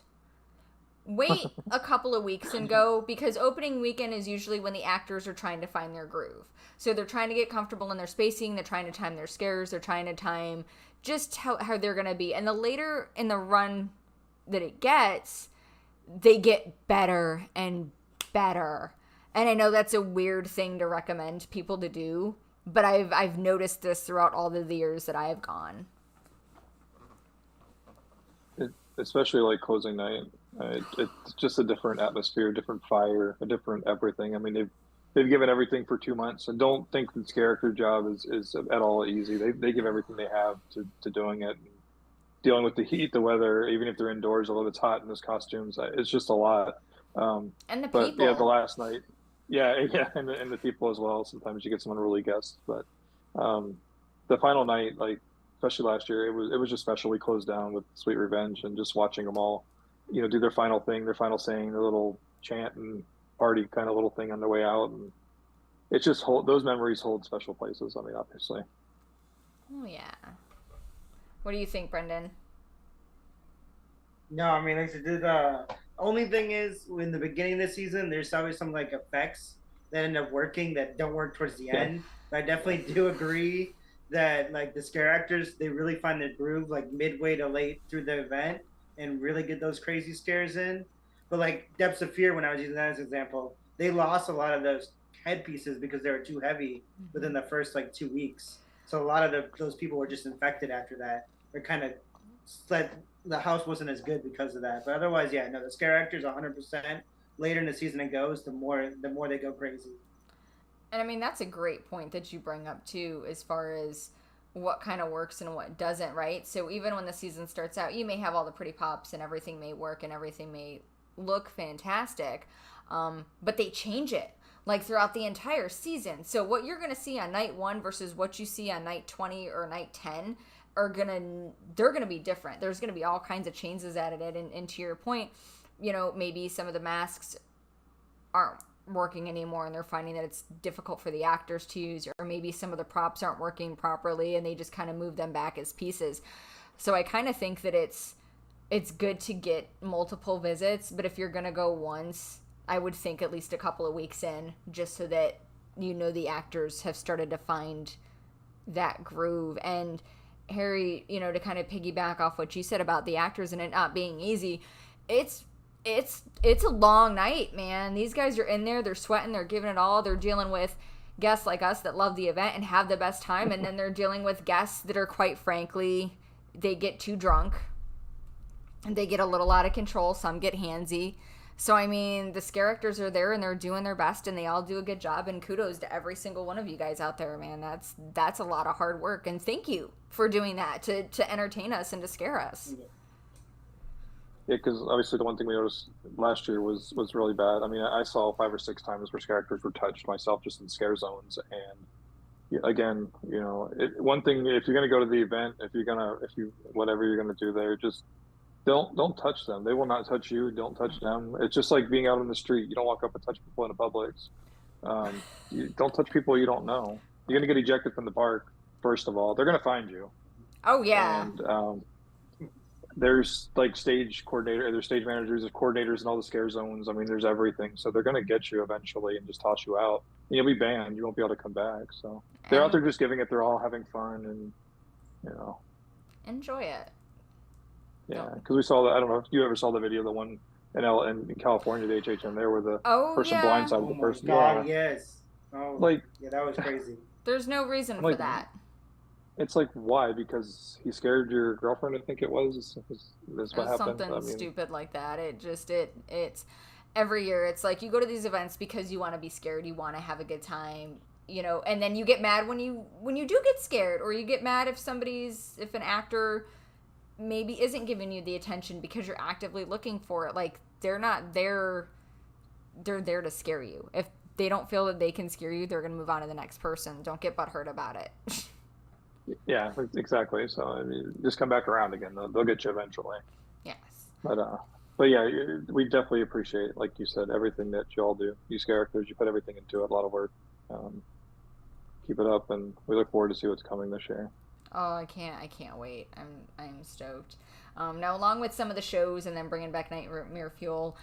Wait a couple of weeks and go, because opening weekend is usually when the actors are trying to find their groove. So they're trying to get comfortable in their spacing, they're trying to time their scares, they're trying to time just how they're going to be. And the later in the run that it gets, they get better and better. And I know that's a weird thing to recommend people to do, but I've noticed this throughout all the years that I have gone. Especially like closing night. It's just a different atmosphere, different fire, a different everything. I mean, they've given everything for 2 months, and don't think this character job is at all easy. They give everything they have to doing it, dealing with the heat, the weather, even if they're indoors, although it's hot in those costumes. It's just a lot. And the but people. Yeah, the last night. Yeah, and the people as well. Sometimes you get someone really guessed, but the final night, like especially last year, it was just special. We closed down with Sweet Revenge, and just watching them all, do their final thing, their final saying, their little chant and party kind of little thing on their way out, and it's just those memories hold special places. I mean, obviously. Oh yeah. What do you think, Brendan? No, I mean, like I said, the only thing is, in the beginning of the season, there's always some like effects that end up working that don't work towards the Yeah. end. But I definitely do agree that like the scare actors, they really find their groove like midway to late through the event and really get those crazy scares in. But like Depths of Fear, when I was using that as an example, they lost a lot of those headpieces because they were too heavy within the first like 2 weeks. So a lot of those people were just infected after that. They're kind of the house wasn't as good because of that. But otherwise, yeah, no, the scare actors 100%. Later in the season it goes, the more they go crazy. And I mean, that's a great point that you bring up too, as far as what kind of works and what doesn't, right? So even when the season starts out, you may have all the pretty pops and everything may work and everything may look fantastic, but they change it like throughout the entire season. So what you're going to see on night 1 versus what you see on night 20 or night 10 they're gonna be different. There's gonna be all kinds of changes added in, and to your point, maybe some of the masks aren't working anymore and they're finding that it's difficult for the actors to use, or maybe some of the props aren't working properly and they just kind of move them back as pieces. So I kind of think that it's good to get multiple visits, but if you're gonna go once, I would think at least a couple of weeks in, just so that the actors have started to find that groove. And Harry, to kind of piggyback off what you said about the actors and it not being easy, it's a long night, man. These guys are in there, they're sweating, they're giving it all, they're dealing with guests like us that love the event and have the best time, and then they're dealing with guests that are, quite frankly, they get too drunk and they get a little out of control, some get handsy. So, I mean, the scare actors are there and they're doing their best and they all do a good job, and kudos to every single one of you guys out there, man. That's a lot of hard work, and thank you for doing that to entertain us and to scare us. Yeah, because obviously the one thing we noticed last year was really bad. I mean, I saw 5 or 6 times where scare actors were touched myself just in scare zones. And again, one thing, if you're going to go to the event, whatever you're going to do there, just don't touch them. They will not touch you. Don't touch them. It's just like being out on the street. You don't walk up and touch people in a Publix. You don't touch people you don't know. You're going to get ejected from the park, first of all. They're going to find you. Oh, yeah. And there's like stage coordinator, there's stage managers, there's coordinators in all the scare zones. I mean, there's everything. So they're going to get you eventually and just toss you out. You'll be banned. You won't be able to come back. So they're out there just giving it. They're all having fun and, enjoy it. Yeah, because we saw that. I don't know if you ever saw the video, the one in California, the HHN there, where the person blindsided the person. God, yes. Oh, yeah, that was crazy. There's no reason for that. It's like, why? Because he scared your girlfriend, I think it was. That's what happened. Something stupid like that. It's every year. It's like you go to these events because you want to be scared, you want to have a good time, and then you get mad when you do get scared, or you get mad if an actor maybe isn't giving you the attention because you're actively looking for it. Like, they're not there. They're there to scare you. If they don't feel that they can scare you, they're going to move on to the next person. Don't get butthurt about it. Yeah, exactly. So, I mean, just come back around again. They'll get you eventually. Yes. But yeah, we definitely appreciate, like you said, everything that you all do. You characters, you put everything into it, a lot of work. Keep it up, and we look forward to see what's coming this year. Oh, I can't wait. I'm stoked. Now, along with some of the shows and then bringing back Nightmare Fuel,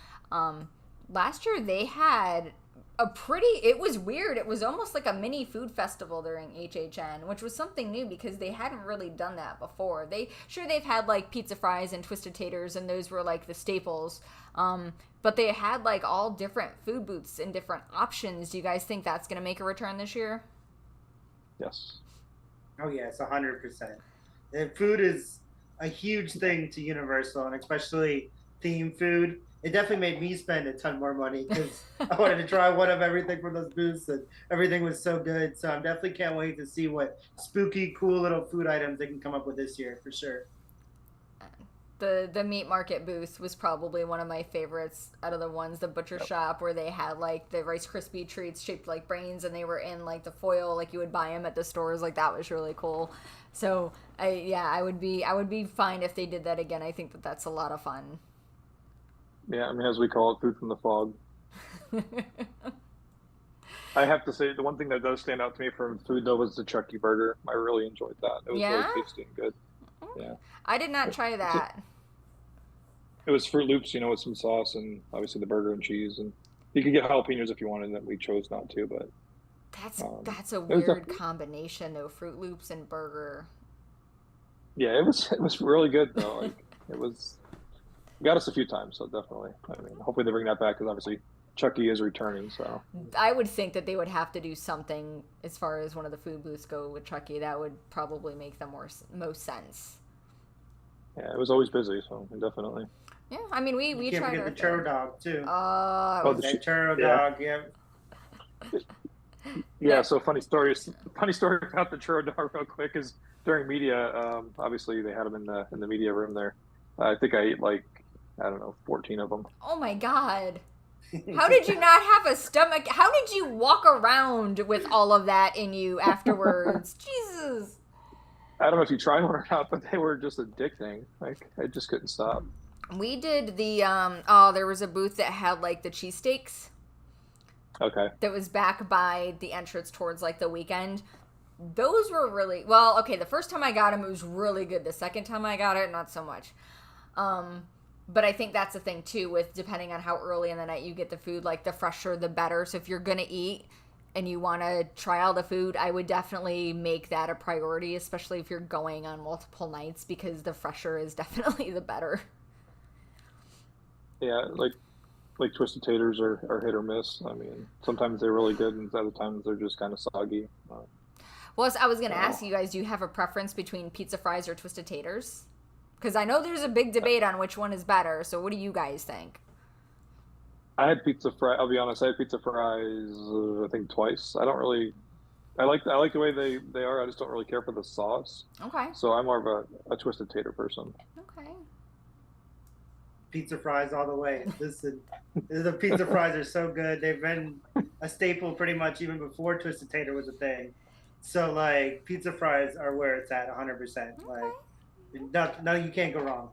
last year they had it was weird. It was almost like a mini food festival during HHN, which was something new because they hadn't really done that before. They've had like pizza fries and twisted taters, and those were like the staples. But they had like all different food booths and different options. Do you guys think that's going to make a return this year? Yes. Oh yeah, it's 100%. And food is a huge thing to Universal, and especially theme food. It definitely made me spend a ton more money because I wanted to try one of everything from those booths, and everything was so good. So I definitely can't wait to see what spooky, cool little food items they can come up with this year, for sure. The meat market booth was probably one of my favorites out of the ones. The butcher shop where they had like the Rice Krispie treats shaped like brains, and they were in like the foil, like you would buy them at the stores. Like that was really cool. So I would be fine if they did that again. I think that's a lot of fun. Yeah, I mean, as we call it, food from the fog. I have to say, the one thing that does stand out to me from food though was the Chucky burger. I really enjoyed that. It was really tasty and good. Yeah. I did not try that. It was Fruit Loops, with some sauce and obviously the burger and cheese, and you could get jalapenos if you wanted. That we chose not to, but that's a weird combination though, Fruit Loops and burger. Yeah, it was really good though. Like it got us a few times, so definitely. I mean, hopefully they bring that back because obviously Chucky is returning. So I would think that they would have to do something as far as one of the food booths go with Chucky. That would probably make the most sense. Yeah, it was always busy, so definitely. Yeah, I mean we can't tried forget the churro dog too. The churro dog. Yeah. Yeah. So funny story about the churro dog real quick is during media. Obviously they had them in the media room there. I think I ate like, I don't know, 14 of them. Oh my God. How did you not have a stomach? How did you walk around with all of that in you afterwards? Jesus. I don't know if you tried one or not, but they were just addicting. Like, I just couldn't stop. We did the, there was a booth that had like the cheesesteaks. Okay. That was back by the entrance towards like the weekend. Those were really, well, okay, the first time I got them, it was really good. The second time I got it, not so much. But I think that's the thing too, with depending on how early in the night you get the food, like the fresher the better. So if you're gonna eat and you want to try all the food, I would definitely make that a priority, especially if you're going on multiple nights, because the fresher is definitely the better. Yeah, like twisted taters are hit or miss. I mean, sometimes they're really good, and other times they're just kind of soggy. Well, I was going to ask you guys, do you have a preference between pizza fries or twisted taters? Because I know there's a big debate on which one is better. So what do you guys think? I had pizza fry. I'll be honest. I had pizza fries. I think twice. I don't really. I like the way they are. I just don't really care for the sauce. Okay. So I'm more of a twisted tater person. Okay. Pizza fries all the way. Listen, the pizza fries are so good. They've been a staple pretty much even before twisted tater was a thing. So like pizza fries are where it's at 100%. Like no, you can't go wrong.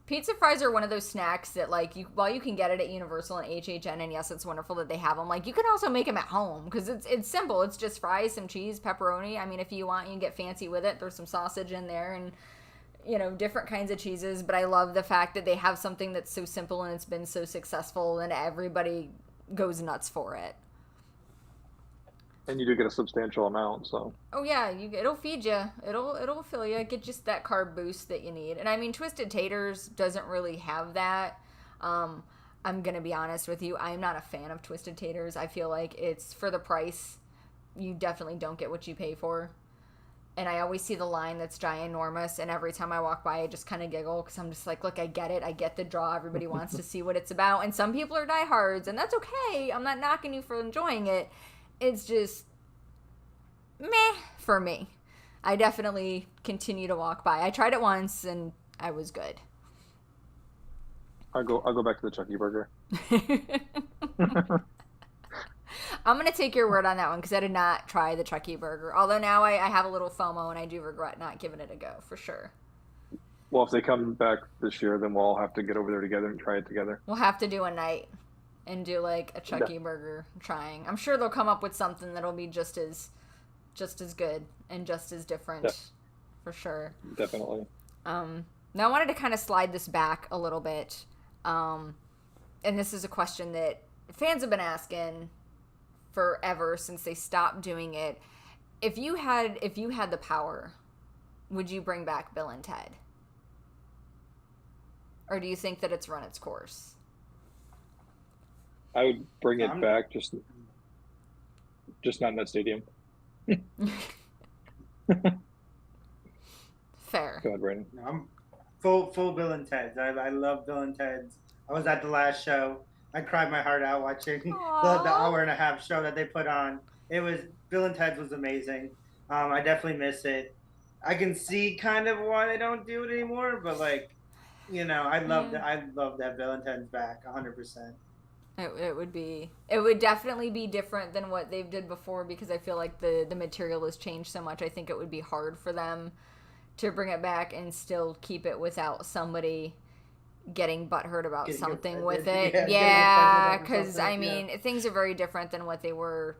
Pizza fries are one of those snacks that, like, while you can get it at Universal and HHN, and yes, it's wonderful that they have them, like, you can also make them at home, because it's simple. It's just fries, some cheese, pepperoni. I mean, if you want, you can get fancy with it. There's some sausage in there and, different kinds of cheeses, but I love the fact that they have something that's so simple and it's been so successful, and everybody goes nuts for it. And you do get a substantial amount, so. Oh yeah, it'll feed you. It'll fill you. Get just that carb boost that you need. And I mean, twisted taters doesn't really have that. I'm gonna be honest with you. I'm not a fan of twisted taters. I feel like it's for the price. You definitely don't get what you pay for. And I always see the line that's ginormous, and every time I walk by, I just kind of giggle because I'm just like, look, I get it. I get the draw. Everybody wants to see what it's about, and some people are diehards, and that's okay. I'm not knocking you for enjoying it. It's just meh for me. I definitely continue to walk by. I tried it once and I was good. I'll go back to the Chucky burger. I'm gonna take your word on that one because I did not try the Chucky burger. Although now I have a little FOMO and I do regret not giving it a go for sure. Well, if they come back this year, then we'll all have to get over there together and try it together. We'll have to do a night and do like a Chucky burger trying. I'm sure they'll come up with something that'll be just as good and just as different for sure. Definitely. Now I wanted to kind of slide this back a little bit. And this is a question that fans have been asking forever since they stopped doing it. If you had the power, would you bring back Bill and Ted? Or do you think that it's run its course? I would bring it back, just not in that stadium. Fair. Go ahead, Brandon. No, I'm full Bill and Ted's. I love Bill and Ted's. I was at the last show. I cried my heart out watching the hour and a half show that they put on. Bill and Ted's was amazing. I definitely miss it. I can see kind of why they don't do it anymore, but like I love Yeah. that. I love that Valentine's back 100%. It would definitely be different than what they've did before because I feel like the material has changed so much. I think it would be hard for them to bring it back and still keep it without somebody getting butthurt about Getting something with offended. it. Yeah, getting offended Yeah, over because something. I Yeah. mean, things are very different than what they were,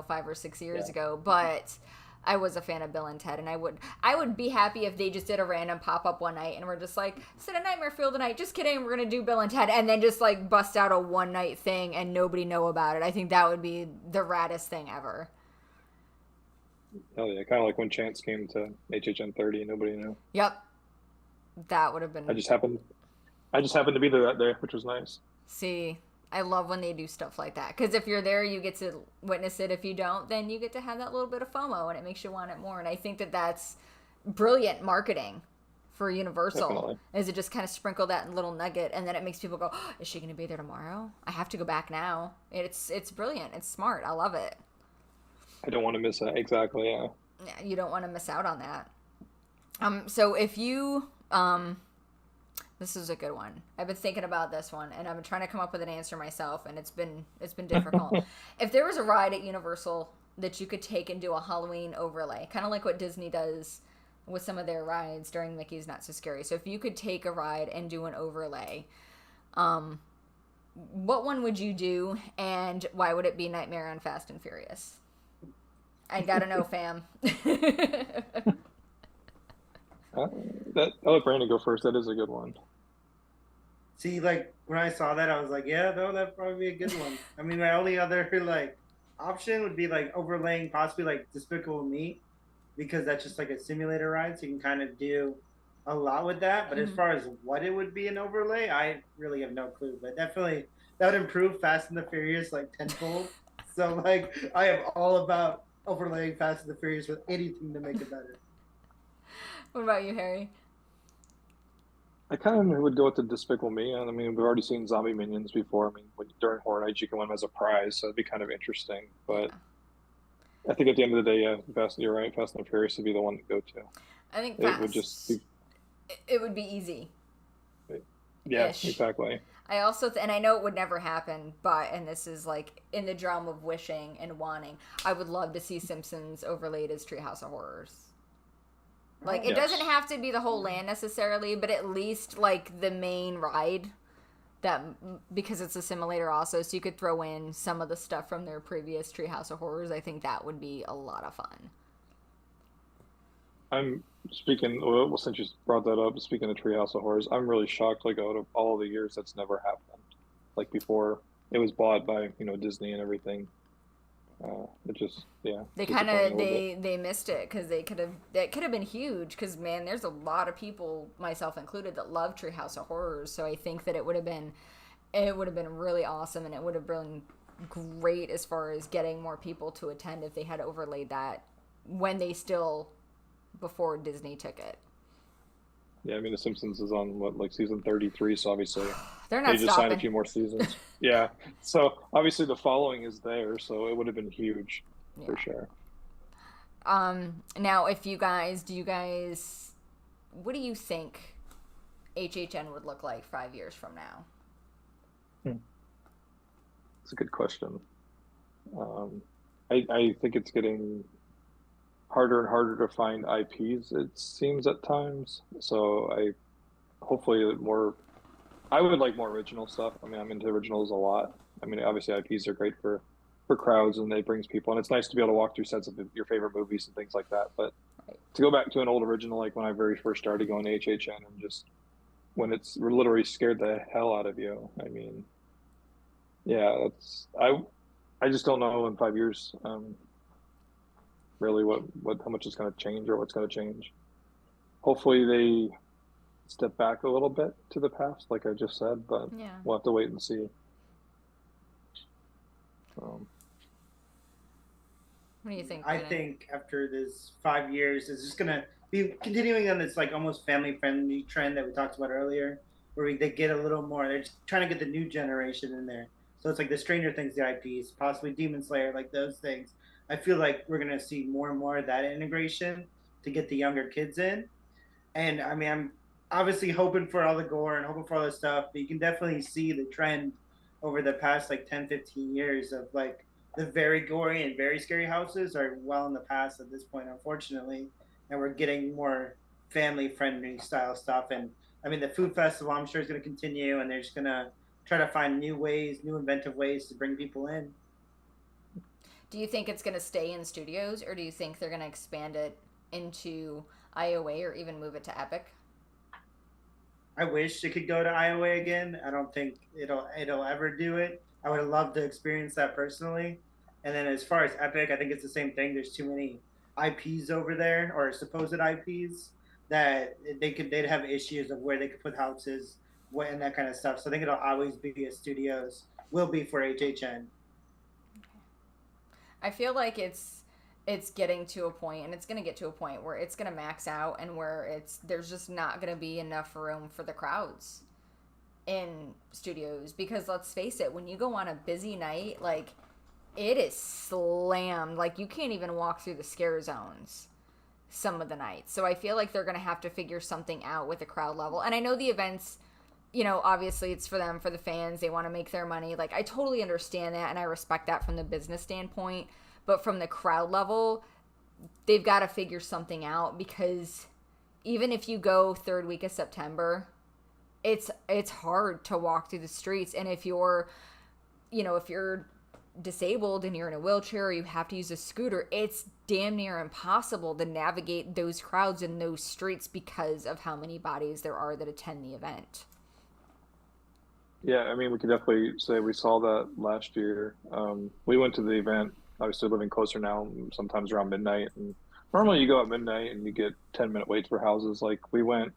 5 or 6 years Yeah. ago. But I was a fan of Bill and Ted, and I would be happy if they just did a random pop up one night and we're just like, set a nightmare fuel tonight. Just kidding, we're gonna do Bill and Ted, and then just like bust out a one night thing and nobody know about it. I think that would be the raddest thing ever. Hell yeah, kind of like when Chance came to HHN 30, nobody knew. Yep, that would have I been. just happened, I just happened to be there that day, which was nice. See, I love when they do stuff like that because if you're there, you get to witness it. If you don't, then you get to have that little bit of FOMO, and it makes you want it more. And I think that that's brilliant marketing for Universal. Definitely. Is it just kind of sprinkle that little nugget, and then it makes people go, oh, "Is she going to be there tomorrow? I have to go back now." It's brilliant. It's smart. I love it. I don't want to miss that. Exactly. Yeah. Yeah, you don't want to miss out on that. So if you this is a good one. I've been thinking about this one, and I've been trying to come up with an answer myself, and it's been difficult. If there was a ride at Universal that you could take and do a Halloween overlay, kind of like what Disney does with some of their rides during Mickey's Not So Scary. So if you could take a ride and do an overlay, what one would you do, and why would it be Nightmare on Fast and Furious? I gotta know, fam. Uh, I'll let Brandon go first. That is a good one. See, like when I saw that, I was like, yeah, no, that'd probably be a good one. I mean, my only other like option would be like overlaying possibly like Despicable Me, because that's just like a simulator ride, so you can kind of do a lot with that. But as Mhm. far as what it would be an overlay, I really have no clue. But definitely that would improve Fast and the Furious like tenfold. So like I am all about overlaying Fast and the Furious with anything to make it better. What about you, Harry? I kind of would go with the Despicable Me. I mean, we've already seen zombie minions before. I mean, during Horror Nights, you can win them as a prize, so it'd be kind of interesting. But Yeah. I think at the end of the day, yeah, you're right. Fast and the Furious would be the one to go to. I think It would just fast. be, It would be easy yeah, ish. exactly. I also and I know it would never happen, but and this is like in the realm of wishing and wanting. I would love to see Simpsons overlaid as Treehouse of Horrors. Like it Oh, doesn't Yes. have to be the whole land necessarily, but at least like the main ride that because it's a simulator also, so you could throw in some of the stuff from their previous Treehouse of Horrors. I think that would be a lot of fun. I'm speaking, well, since you brought that up, speaking of Treehouse of Horrors, I'm really shocked, like, out of all the years that's never happened. Like, before it was bought by, Disney and everything. It just, yeah, They kind disappointing of a little bit. they missed it because they could have that could have been huge because man, there's a lot of people, myself included, that love Treehouse of Horrors. So I think that it would have been really awesome, and it would have been great as far as getting more people to attend if they had overlaid that when they still before Disney took it. Yeah, I mean, The Simpsons is on, what, like season 33, so obviously They're they not just signed a stopping. few more seasons. Yeah, so obviously the following is there, so it would have been huge for Yeah. sure. Now, if you guys, what do you think HHN would look like 5 years from now? Hmm. It's a good question. Um, I think it's getting harder and harder to find IPs, it seems at times. So hopefully more, I would like more original stuff. I mean, I'm into originals a lot. I mean, obviously IPs are great for crowds and they brings people, and it's nice to be able to walk through sets of your favorite movies and things like that. But Right. to go back to an old original, like when I very first started going to HHN and just when it's literally scared the hell out of you. I mean, yeah, I just don't know in 5 years, really what how much is going to change or what's going to change. Hopefully they step back a little bit to the past, like I just said, but Yeah. we'll have to wait and see. Um, What do you think, I Brennan? think after this 5 years, it's just gonna be continuing on this like almost family friendly trend that we talked about earlier, where they get a little more. They're just trying to get the new generation in there. So it's like the Stranger Things, the IPs, possibly Demon Slayer, like those things. I feel like we're gonna see more and more of that integration to get the younger kids in. And I mean, obviously hoping for all the gore and hoping for all the stuff, but you can definitely see the trend over the past like 10, 15 years of like the very gory and very scary houses are well in the past at this point, unfortunately. And we're getting more family friendly style stuff. And I mean, the food festival, I'm sure, is going to continue, and they're just going to try to find new ways, new inventive ways to bring people in. Do you think it's going to stay in studios, or do you think they're going to expand it into IOA or even move it to Epic? I wish it could go to Iowa again. I don't think it'll ever do it. I would have loved to experience that personally. And then as far as Epic, I think it's the same thing. There's too many IPs over there, or supposed IPs, that they'd have issues of where they could put houses, what and that kind of stuff. So I think it'll always be a studios. Will be for HHN. I feel like it's getting to a point, and it's going to get to a point where it's going to max out, and where there's just not going to be enough room for the crowds in studios. Because let's face it, when you go on a busy night, like, it is slammed. Like, you can't even walk through the scare zones some of the nights. So I feel like they're going to have to figure something out with the crowd level. And I know the events, obviously it's for them, for the fans. They want to make their money. Like, I totally understand that, and I respect that from the business standpoint. But from the crowd level, they've got to figure something out, because even if you go third week of September, it's hard to walk through the streets. And if you're disabled and you're in a wheelchair, or you have to use a scooter, it's damn near impossible to navigate those crowds in those streets because of how many bodies there are that attend the event. Yeah, I mean, we could definitely say we saw that last year. We went to the event, obviously living closer now, sometimes around midnight. And normally you go at midnight and you get 10-minute waits for houses. Like, we went,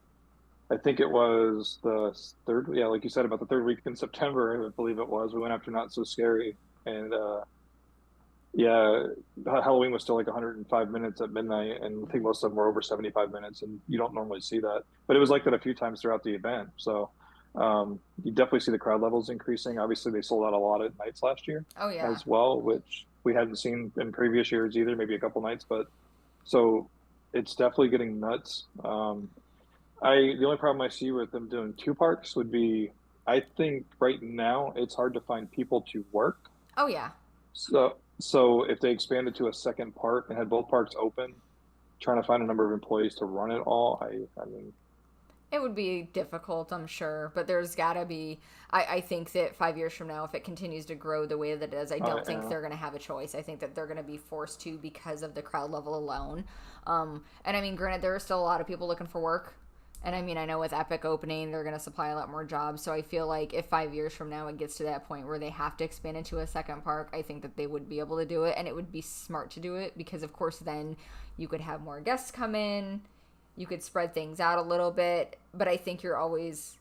I think it was the third, yeah, like you said, about the third week in September, I believe it was. We went after Not So Scary. And yeah, Halloween was still like 105 minutes at midnight, and I think most of them were over 75 minutes, and you don't normally see that. But it was like that a few times throughout the event. So you definitely see the crowd levels increasing. Obviously, they sold out a lot at nights last year as well, which we hadn't seen in previous years either, maybe a couple nights. But so it's definitely getting nuts. The only problem I see with them doing two parks would be, I think right now it's hard to find people to work. Oh, yeah. So if they expanded to a second park and had both parks open, trying to find a number of employees to run it all, I mean, it would be difficult, I'm sure, but there's got to be, I think that 5 years from now, if it continues to grow the way that it is, I don't think they're going to have a choice. I think that they're going to be forced to, because of the crowd level alone. And I mean, granted, there are still a lot of people looking for work. And I mean, I know with Epic opening, they're going to supply a lot more jobs. So I feel like if 5 years from now it gets to that point where they have to expand into a second park, I think that they would be able to do it. And it would be smart to do it, because, of course, then you could have more guests come in. You could spread things out a little bit. But I think you're always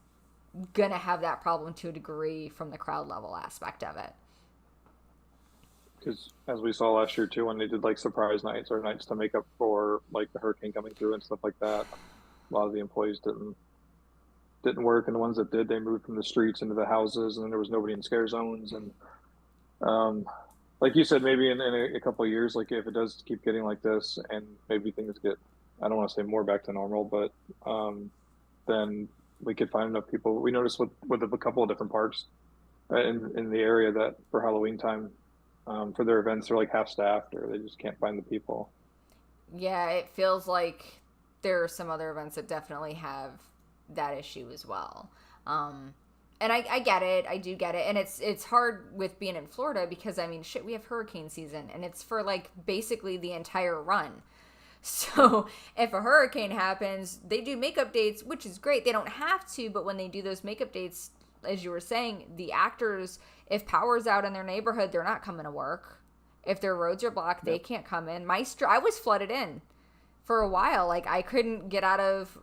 going to have that problem to a degree from the crowd level aspect of it. because as we saw last year too, when they did like surprise nights or nights to make up for like the hurricane coming through and stuff like that, a lot of the employees didn't work, and the ones that did, they moved from the streets into the houses, and then there was nobody in scare zones. And like you said, maybe in a couple of years, like if it does keep getting like this, and maybe things get, I don't want to say more back to normal, but then we could find enough people. We noticed with a couple of different parks in the area that for Halloween time, for their events, they're like half staffed, or they just can't find the people. Yeah, it feels like there are some other events that definitely have that issue as well. And I get it. I do get it. And it's hard with being in Florida because, I mean, shit, we have hurricane season, and it's for like basically the entire run. So if a hurricane happens, they do makeup dates, which is great. They don't have to, but when they do those makeup dates, as you were saying, the actors, if power's out in their neighborhood, they're not coming to work. If their roads are blocked, they can't come in. I was flooded in for a while. Like, I couldn't get out of,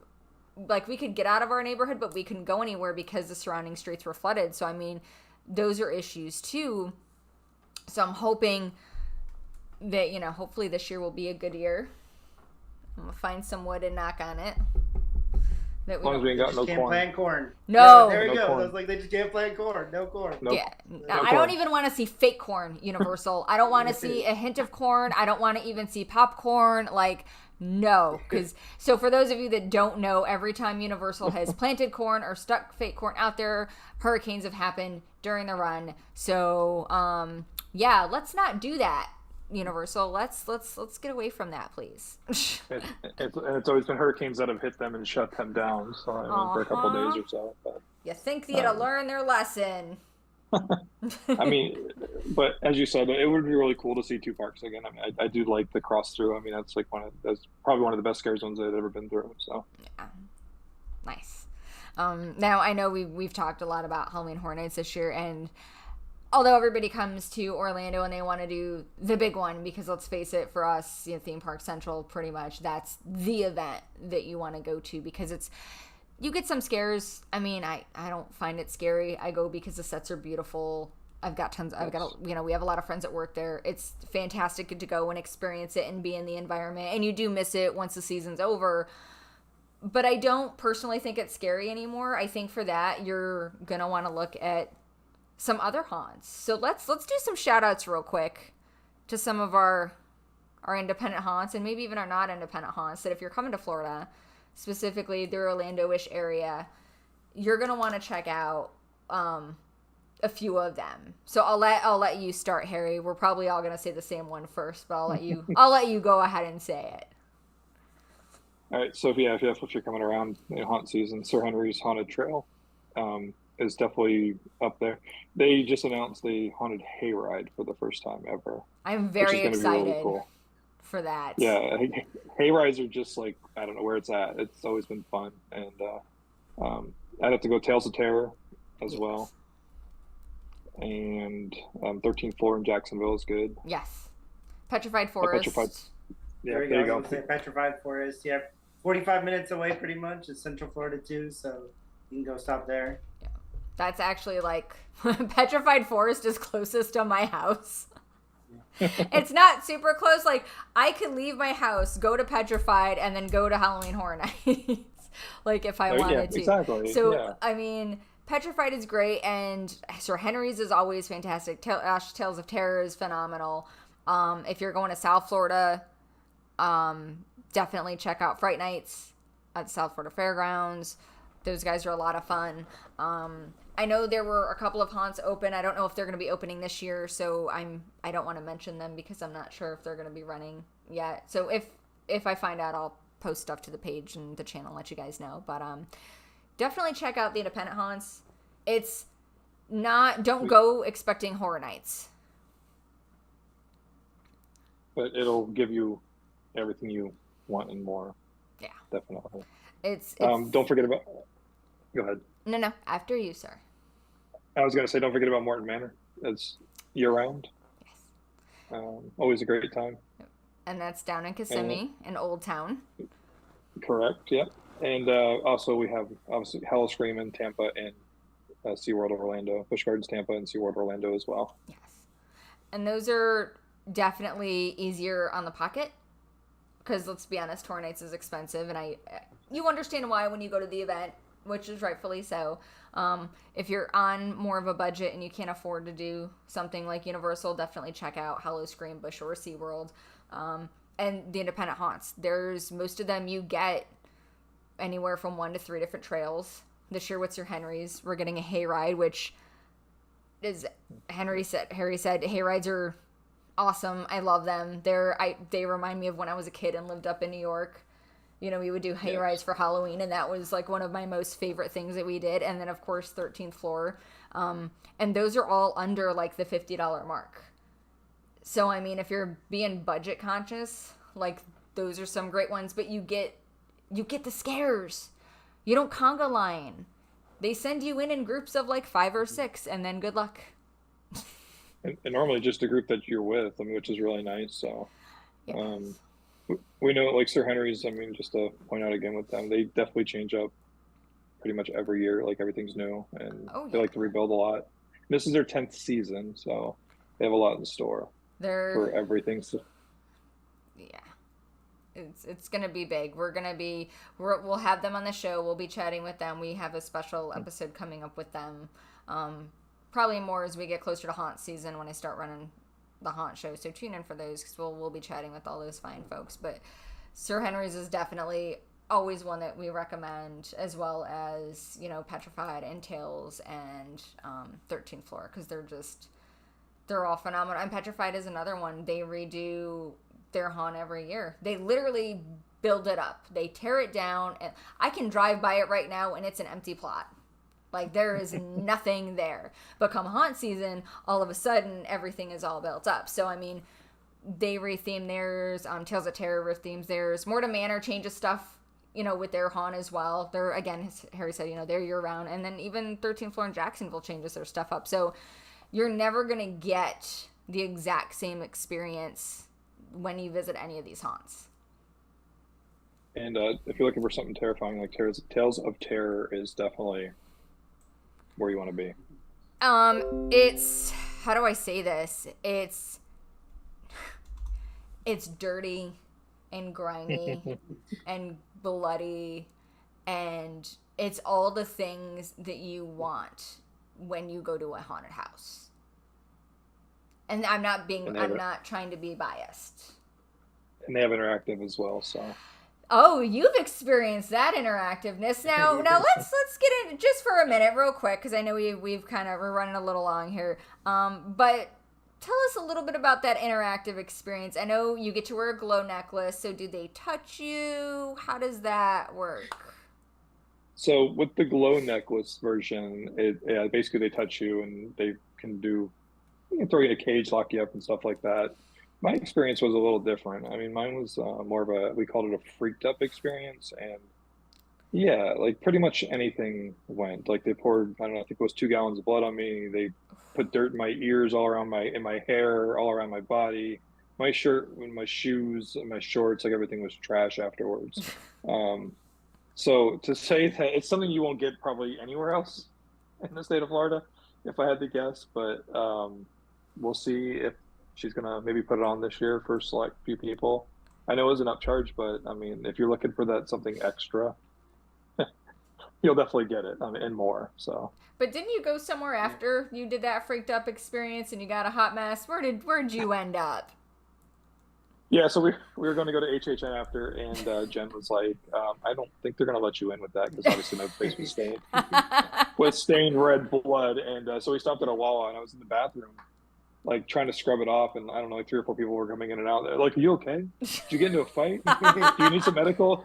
like, we could get out of our neighborhood, but we couldn't go anywhere because the surrounding streets were flooded. So, I mean, those are issues too. So I'm hoping that, hopefully this year will be a good year. I'm going to find some wood and knock on it. That As long as we ain't They got just no can't corn. plant corn. No. There we No go. corn. I was like, they just can't plant corn. No corn. No, Yeah, no I corn. don't even want to see fake corn, Universal. I don't want to see a hint of corn. I don't want to even see popcorn. Like, no. So for those of you that don't know, every time Universal has planted corn or stuck fake corn out there, hurricanes have happened during the run. So, yeah, let's not do that, Universal. Let's get away from that, please. It's always been hurricanes that have hit them and shut them down. So I mean, for a couple of days or so. But You think they'd learn their lesson? I mean, but as you said, it would be really cool to see two parks again. I mean, I do like the cross through. I mean, that's probably one of the best scare zones I've ever been through. So yeah, nice. Now I know we've talked a lot about Halloween Horror Nights this year, and although everybody comes to Orlando and they want to do the big one, because let's face it, for us, Theme Park Central, pretty much that's the event that you want to go to, because you get some scares. I mean, I don't find it scary. I go because the sets are beautiful. We have a lot of friends that work there. It's fantastic to go and experience it and be in the environment, and you do miss it once the season's over. But I don't personally think it's scary anymore. I think for that, you're gonna want to look at some other haunts. So let's do some shout outs real quick to some of our independent haunts, and maybe even our not independent haunts, that if you're coming to Florida, specifically the Orlando-ish area, you're gonna want to check out a few of them. So I'll let you start, Harry. We're probably all gonna say the same one first, but I'll let you go ahead and say it. all right, so if you're coming around haunt season, Sir Henry's Haunted Trail is definitely up there. They just announced the haunted hayride for the first time ever. I'm very excited really cool for that. Yeah, hayrides are just like, I don't know where it's at. It's always been fun, and I'd have to go Tales of Terror as well, and 13th floor in Jacksonville is good. Yes, Petrified Forest. Yeah, There we there go. you go. Petrified Forest. Yeah, 45 minutes away, pretty much. It's Central Florida too, so you can go stop there. Yeah, that's actually like Petrified Forest is closest to my house. It's not super close. Like, I could leave my house, go to Petrified, and then go to Halloween Horror Nights, like if I wanted to. Exactly. So yeah. I mean, Petrified is great, and Sir Henry's is always fantastic. Tales of Terror is phenomenal. If you're going to South Florida, definitely check out Fright Nights at the South Florida Fairgrounds. Those guys are a lot of fun. I know there were a couple of haunts open. I don't know if they're going to be opening this year, so I don't want to mention them because I'm not sure if they're going to be running yet. So if I find out, I'll post stuff to the page and the channel, let you guys know. But definitely check out the independent haunts. It's not, don't go expecting Horror Nights. But it'll give you everything you want and more. Yeah. Definitely. It's don't forget about, go ahead. No, after you, sir. I was going to say, don't forget about Morton Manor. It's year round. Yes. Always a great time. And that's down in Kissimmee, in Old Town. Correct, yep. And also we have, obviously, Howl-O-Scream in Tampa and SeaWorld Orlando, Busch Gardens Tampa and SeaWorld Orlando as well. Yes. And those are definitely easier on the pocket, because let's be honest, Horror Nights is expensive, and you understand why when you go to the event, which is rightfully so. If you're on more of a budget and you can't afford to do something like Universal, definitely check out Howl-O-Scream, Busch, or SeaWorld. And the independent haunts. Most of them you get anywhere from 1 to 3 different trails. This year with Sir Henry's, we're getting a hayride, which is, Harry said, hayrides are awesome. I love them. They remind me of when I was a kid and lived up in New York. We would do hayrides for Halloween, and that was like one of my most favorite things that we did. And then, of course, 13th floor. And those are all under like the $50 mark. So, I mean, if you're being budget conscious, like, those are some great ones, but you get the scares. You don't conga line. They send you in groups of like 5 or 6, and then good luck. And normally just a group that you're with, I mean, which is really nice. So, Yes. we know, like Sir Henry's, I mean, just to point out again with them, they definitely change up pretty much every year. Like, everything's new, and they like to rebuild a lot. This is their 10th season, so they have a lot in store for everything. So, Yeah. It's gonna be big. We'll have them on the show. We'll be chatting with them. We have a special episode coming up with them. Probably more as we get closer to haunt season when I start running the haunt show. So tune in for those because we'll be chatting with all those fine folks. But Sir Henry's is definitely always one that we recommend, as well as, you know, Petrified and Tales and 13th Floor, because they're all phenomenal. And Petrified is another one. They redo their haunt every year. They literally build it up. They tear it down, and I can drive by it right now and it's an empty plot. Like, there is nothing there. But come haunt season, all of a sudden everything is all built up. So I mean, they retheme theirs. Tales of Terror rethemes theirs. Mortem Manor changes stuff, you know, with their haunt as well. They're, again, as Harry said, you know, they're year round. And then even 13th Floor in Jacksonville changes their stuff up. So you're never going to get the exact same experience when you visit any of these haunts. And if you're looking for something terrifying, like Tales of Terror is definitely where you want to be. It's, how do I say this? It's dirty and grimy and bloody, and it's all the things that you want when you go to a haunted house. And I'm not trying to be biased. And they have interactive as well, so. Oh, you've experienced that interactiveness. Now let's get in just for a minute, real quick, because I know we're running a little long here. But tell us a little bit about that interactive experience. I know you get to wear a glow necklace, so do they touch you? How does that work? So with the glow necklace version, basically they touch you and they can throw you in a cage, lock you up, and stuff like that. My experience was a little different. I mean, mine was more of we called it a freaked up experience. And yeah, like pretty much anything went. Like they poured, I don't know, I think it was 2 gallons of blood on me. They put dirt in my ears, all around in my hair, all around my body, my shirt, my shoes, my shorts, like everything was trash afterwards. So to say that it's something you won't get probably anywhere else in the state of Florida, if I had to guess, but we'll see if she's going to maybe put it on this year for a select few people. I know it was an upcharge, but I mean, if you're looking for something extra, you'll definitely get it, and more. So. But didn't you go somewhere after you did that freaked up experience and you got a hot mess? Where'd you end up? Yeah, so we were going to go to HHN after, and Jen was like, I don't think they're going to let you in with that, because obviously my face was stained with stained red blood. And so we stopped at a Wawa, and I was in the bathroom, like trying to scrub it off, and I don't know, like 3 or 4 people were coming in and out. They're like, "Are you okay? Did you get into a fight? Do you need some medical?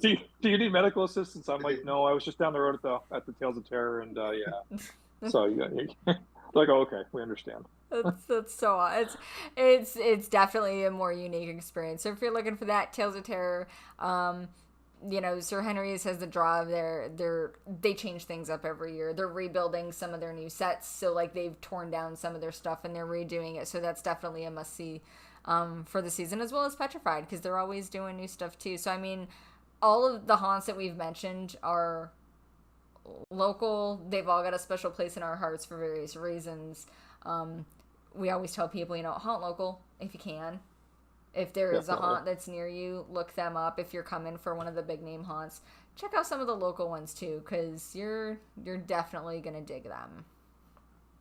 Do you need medical assistance?" I'm like, "No, I was just down the road at the Tales of Terror, and yeah." So like, "Oh, okay, we understand." That's so it's definitely a more unique experience. So if you're looking for that Tales of Terror, you know, Sir Henry's has the draw of they change things up every year. They're rebuilding some of their new sets, so like they've torn down some of their stuff and they're redoing it. So that's definitely a must see for the season, as well as Petrified, because they're always doing new stuff too. So I mean, all of the haunts that we've mentioned are local. They've all got a special place in our hearts for various reasons. We always tell people, you know, haunt local if you can. If there is a haunt that's near you, look them up. If you're coming for one of the big name haunts, check out some of the local ones too, because you're definitely gonna dig them.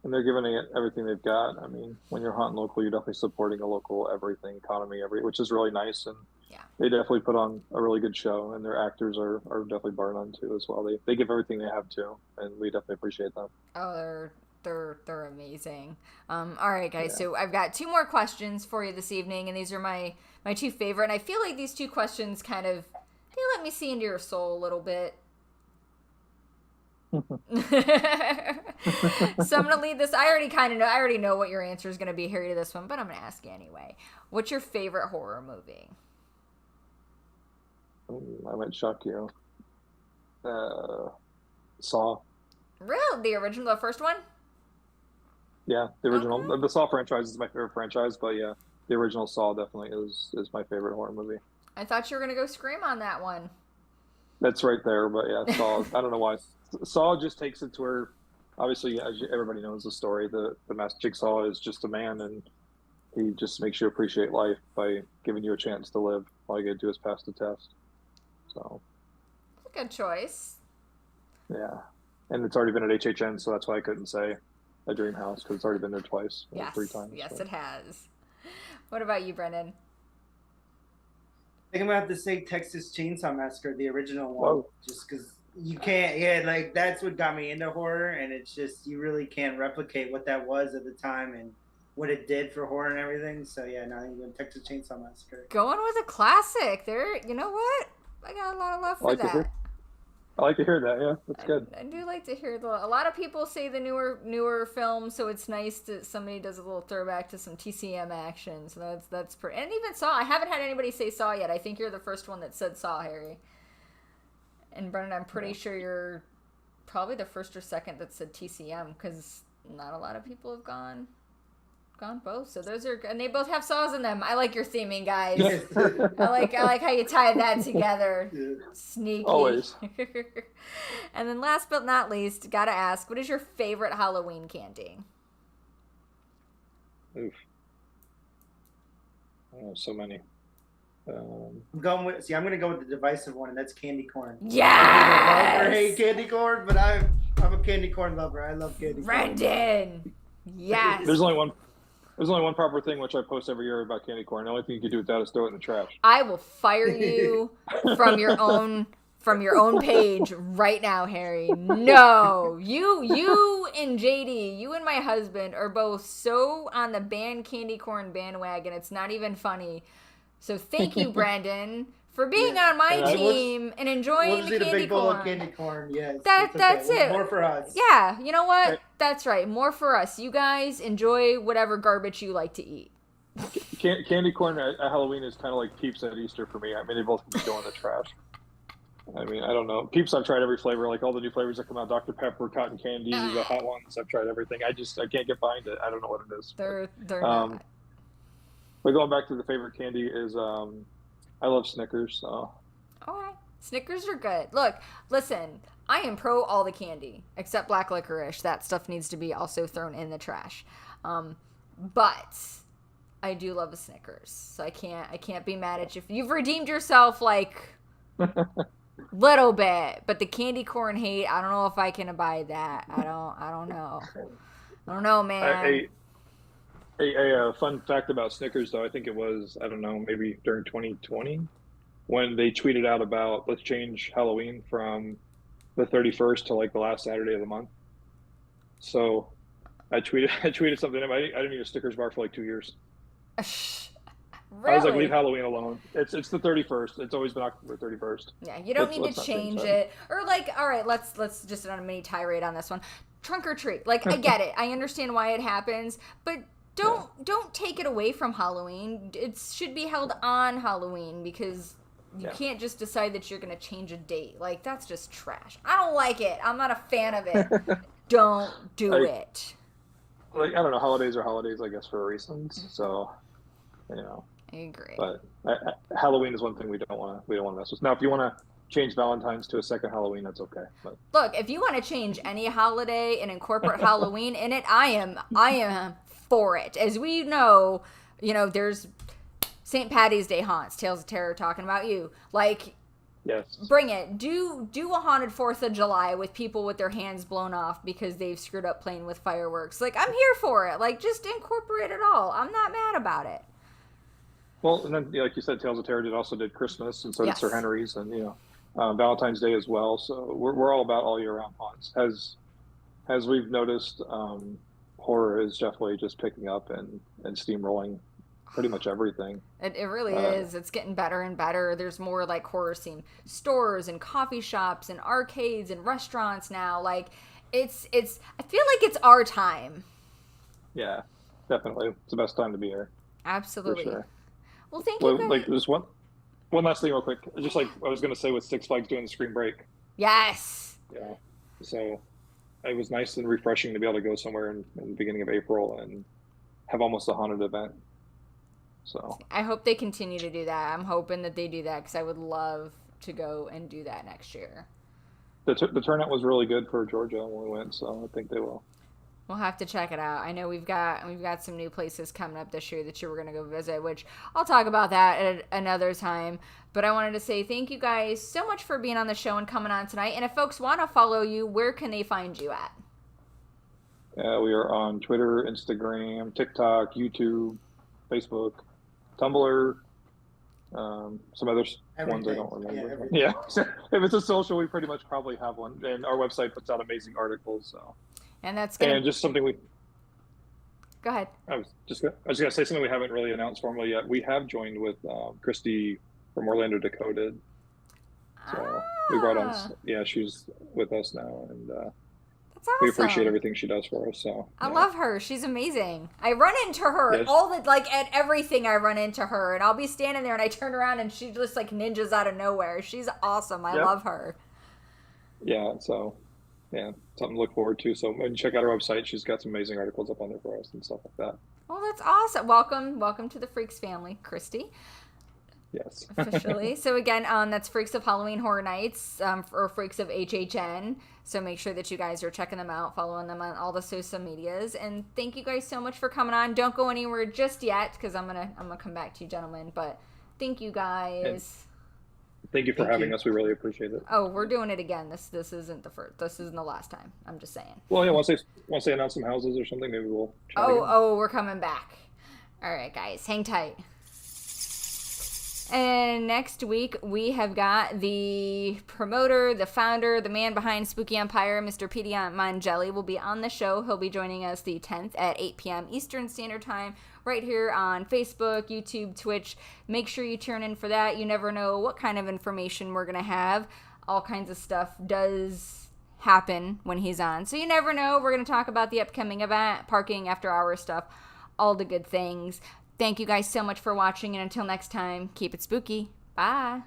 And they're giving it everything they've got. I mean, when you're haunting local, you're definitely supporting a local everything economy, which is really nice. And yeah, they definitely put on a really good show, and their actors are definitely bar none too as well. They give everything they have to, and we definitely appreciate them. Oh, they're amazing. All right, guys. Yeah. So I've got 2 more questions for you this evening, and these are my 2 favorite. And I feel like these 2 questions they let me see into your soul a little bit. So I'm gonna leave this. I already know what your answer is gonna be here to this one, but I'm gonna ask you anyway. What's your favorite horror movie? I might shock you. Saw. Really? The original, the first one? Yeah, the original. Okay. The Saw franchise is my favorite franchise, but yeah, the original Saw definitely is my favorite horror movie. I thought you were gonna go Scream on that one. That's right there, but yeah, Saw. I don't know why. Saw just takes it to where, obviously, as everybody knows the story, the masked Jigsaw is just a man, and he just makes you appreciate life by giving you a chance to live. All I got to do is pass the test. So. That's a good choice. Yeah, and it's already been at HHN, so that's why I couldn't say a dream house because it's already been there twice, Yes. 3 times. Yes, so. it has. What about you, Brendan? I think I'm gonna have to say Texas Chainsaw Massacre, the original one, Whoa. just because you can't. Yeah, like that's what got me into horror, and it's just you really can't replicate what that was at the time and what it did for horror and everything. So yeah, now I'm going Texas Chainsaw Massacre. Going with a classic. There, you know what? I got a lot of love for that. I like to hear that. Yeah, that's good. I do like to hear a lot of people say the newer film, so it's nice that somebody does a little throwback to some TCM action. So that's pretty. And even Saw. I haven't had anybody say Saw yet. I think you're the first one that said Saw, Harry. And Brendan, I'm pretty sure you're probably the first or second that said TCM because not a lot of people have gone both. So those are, and they both have saws in them. I like your theming, guys. I like how you tie that together. Sneaky. Always. And then last but not least, gotta ask, what is your favorite Halloween candy? Oof. Oh, so many. I'm going to go with the divisive one, and that's candy corn. Yes! I hate candy corn, but I'm a candy corn lover. I love candy corn. Brendan! Yes! There's only one proper thing which I post every year about candy corn. The only thing you can do with that is throw it in the trash. I will fire you from your own page right now, Harry. No, you and JD, you and my husband are both so on the ban candy corn bandwagon. It's not even funny. So thank you, Brandon, for being on my team and enjoying we'll the candy corn. Big bowl of candy corn. Yes, that's it. More for us. Yeah, you know what? That's right. More for us. You guys enjoy whatever garbage you like to eat. Candy corn at Halloween is kind of like Peeps at Easter for me. I mean, they both can go in the trash. I mean, I don't know. Peeps, I've tried every flavor, like all the new flavors that come out, Dr. Pepper, cotton candy, the hot ones. I've tried everything. I can't get behind it. I don't know what it is. They're not. But going back to the favorite candy is, I love Snickers. So. Okay. Snickers are good. Look, listen, I am pro all the candy except black licorice. That stuff needs to be also thrown in the trash. But I do love a Snickers, so I can't be mad at you. You've redeemed yourself like little bit, but the candy corn hate, I don't know if I can abide that. I don't know. I don't know, man. A fun fact about Snickers, though, I think it was, I don't know, maybe during 2020, when they tweeted out about, let's change Halloween from the 31st to like the last Saturday of the month. So I tweeted something. I didn't eat a Snickers bar for like 2 years. Really? I was like, leave Halloween alone. It's the 31st. It's always been October 31st. Yeah, you don't need to change it. Or like, all right, let's just on a mini tirade on this one. Trunk or treat. Like, I get it. I understand why it happens, but don't take it away from Halloween. It should be held on Halloween because you can't just decide that you're going to change a date. Like, that's just trash. I don't like it. I'm not a fan of it. Don't do it. Like, I don't know. Holidays are holidays, I guess, for reasons. So, you know. I agree. But Halloween is one thing we don't want to mess with. Now, if you want to change Valentine's to a second Halloween, that's okay. But look, if you want to change any holiday and incorporate Halloween in it, I am for it. As we know, there's St. Patty's Day haunts, Tales of Terror talking about you. Like, yes, bring it. Do a haunted 4th of July with people with their hands blown off because they've screwed up playing with fireworks. Like, I'm here for it. Like, just incorporate it all. I'm not mad about it. Well, and then, like you said, Tales of Terror did Christmas, and so did Sir Henry's, and Valentine's Day as well. So we're all about all year round haunts. As we've noticed, horror is definitely just picking up and steamrolling pretty much everything. It really is. It's getting better and better. There's more like horror themed stores and coffee shops and arcades and restaurants now. Like it's I feel like it's our time. Yeah, definitely. It's the best time to be here. Absolutely. For sure. Well, thank you guys. Like there's one last thing real quick. Just like I was going to say with Six Flags doing the spring break. Yes. Yeah. So it was nice and refreshing to be able to go somewhere in the beginning of April and have almost a haunted event. So I hope they continue to do that. I'm hoping that they do that because I would love to go and do that next year. The turnout was really good for Georgia when we went, so I think they will. We'll have to check it out. I know we've got some new places coming up this year that you were gonna go visit, which I'll talk about that at another time. But I wanted to say thank you guys so much for being on the show and coming on tonight. And if folks want to follow you, where can they find you at? We are on Twitter, Instagram, TikTok, YouTube, Facebook, Tumblr, some other ones I don't remember. Yeah. If it's a social, we pretty much probably have one. And our website puts out amazing articles. So. And that's just something we. Go ahead. I was gonna say something we haven't really announced formally yet. We have joined with Christy from Orlando Decoded. So we brought on. Yeah, she's with us now, and that's awesome. We appreciate everything she does for us. So I love her. She's amazing. I run into her at everything. I run into her, and I'll be standing there, and I turn around, and she just like ninjas out of nowhere. She's awesome. I love her. Yeah. So. Yeah, something to look forward to. So check out our website. She's got some amazing articles up on there for us and stuff like that. Well, that's awesome. Welcome to the Freaks family, Christy. Yes. Officially. So again, that's Freaks of Halloween Horror Nights, or Freaks of HHN. So make sure that you guys are checking them out, following them on all the social medias. And thank you guys so much for coming on. Don't go anywhere just yet, because I'm gonna come back to you, gentlemen. But thank you guys. Thank you for having us. We really appreciate it. Oh, we're doing it again. This isn't the first. This isn't the last time. I'm just saying. Well, yeah. Once they announce some houses or something, maybe we'll. We're coming back. All right, guys, hang tight. And next week we have got the promoter, the founder, the man behind Spooky Empire, Mr. Petey Mangelli, will be on the show. He'll be joining us the 10th at 8 p.m. Eastern Standard Time, right here on Facebook, YouTube, Twitch. Make sure you tune in for that. You never know what kind of information we're going to have. All kinds of stuff does happen when he's on. So you never know. We're going to talk about the upcoming event, parking, after hours stuff, all the good things. Thank you guys so much for watching, and until next time, keep it spooky. Bye.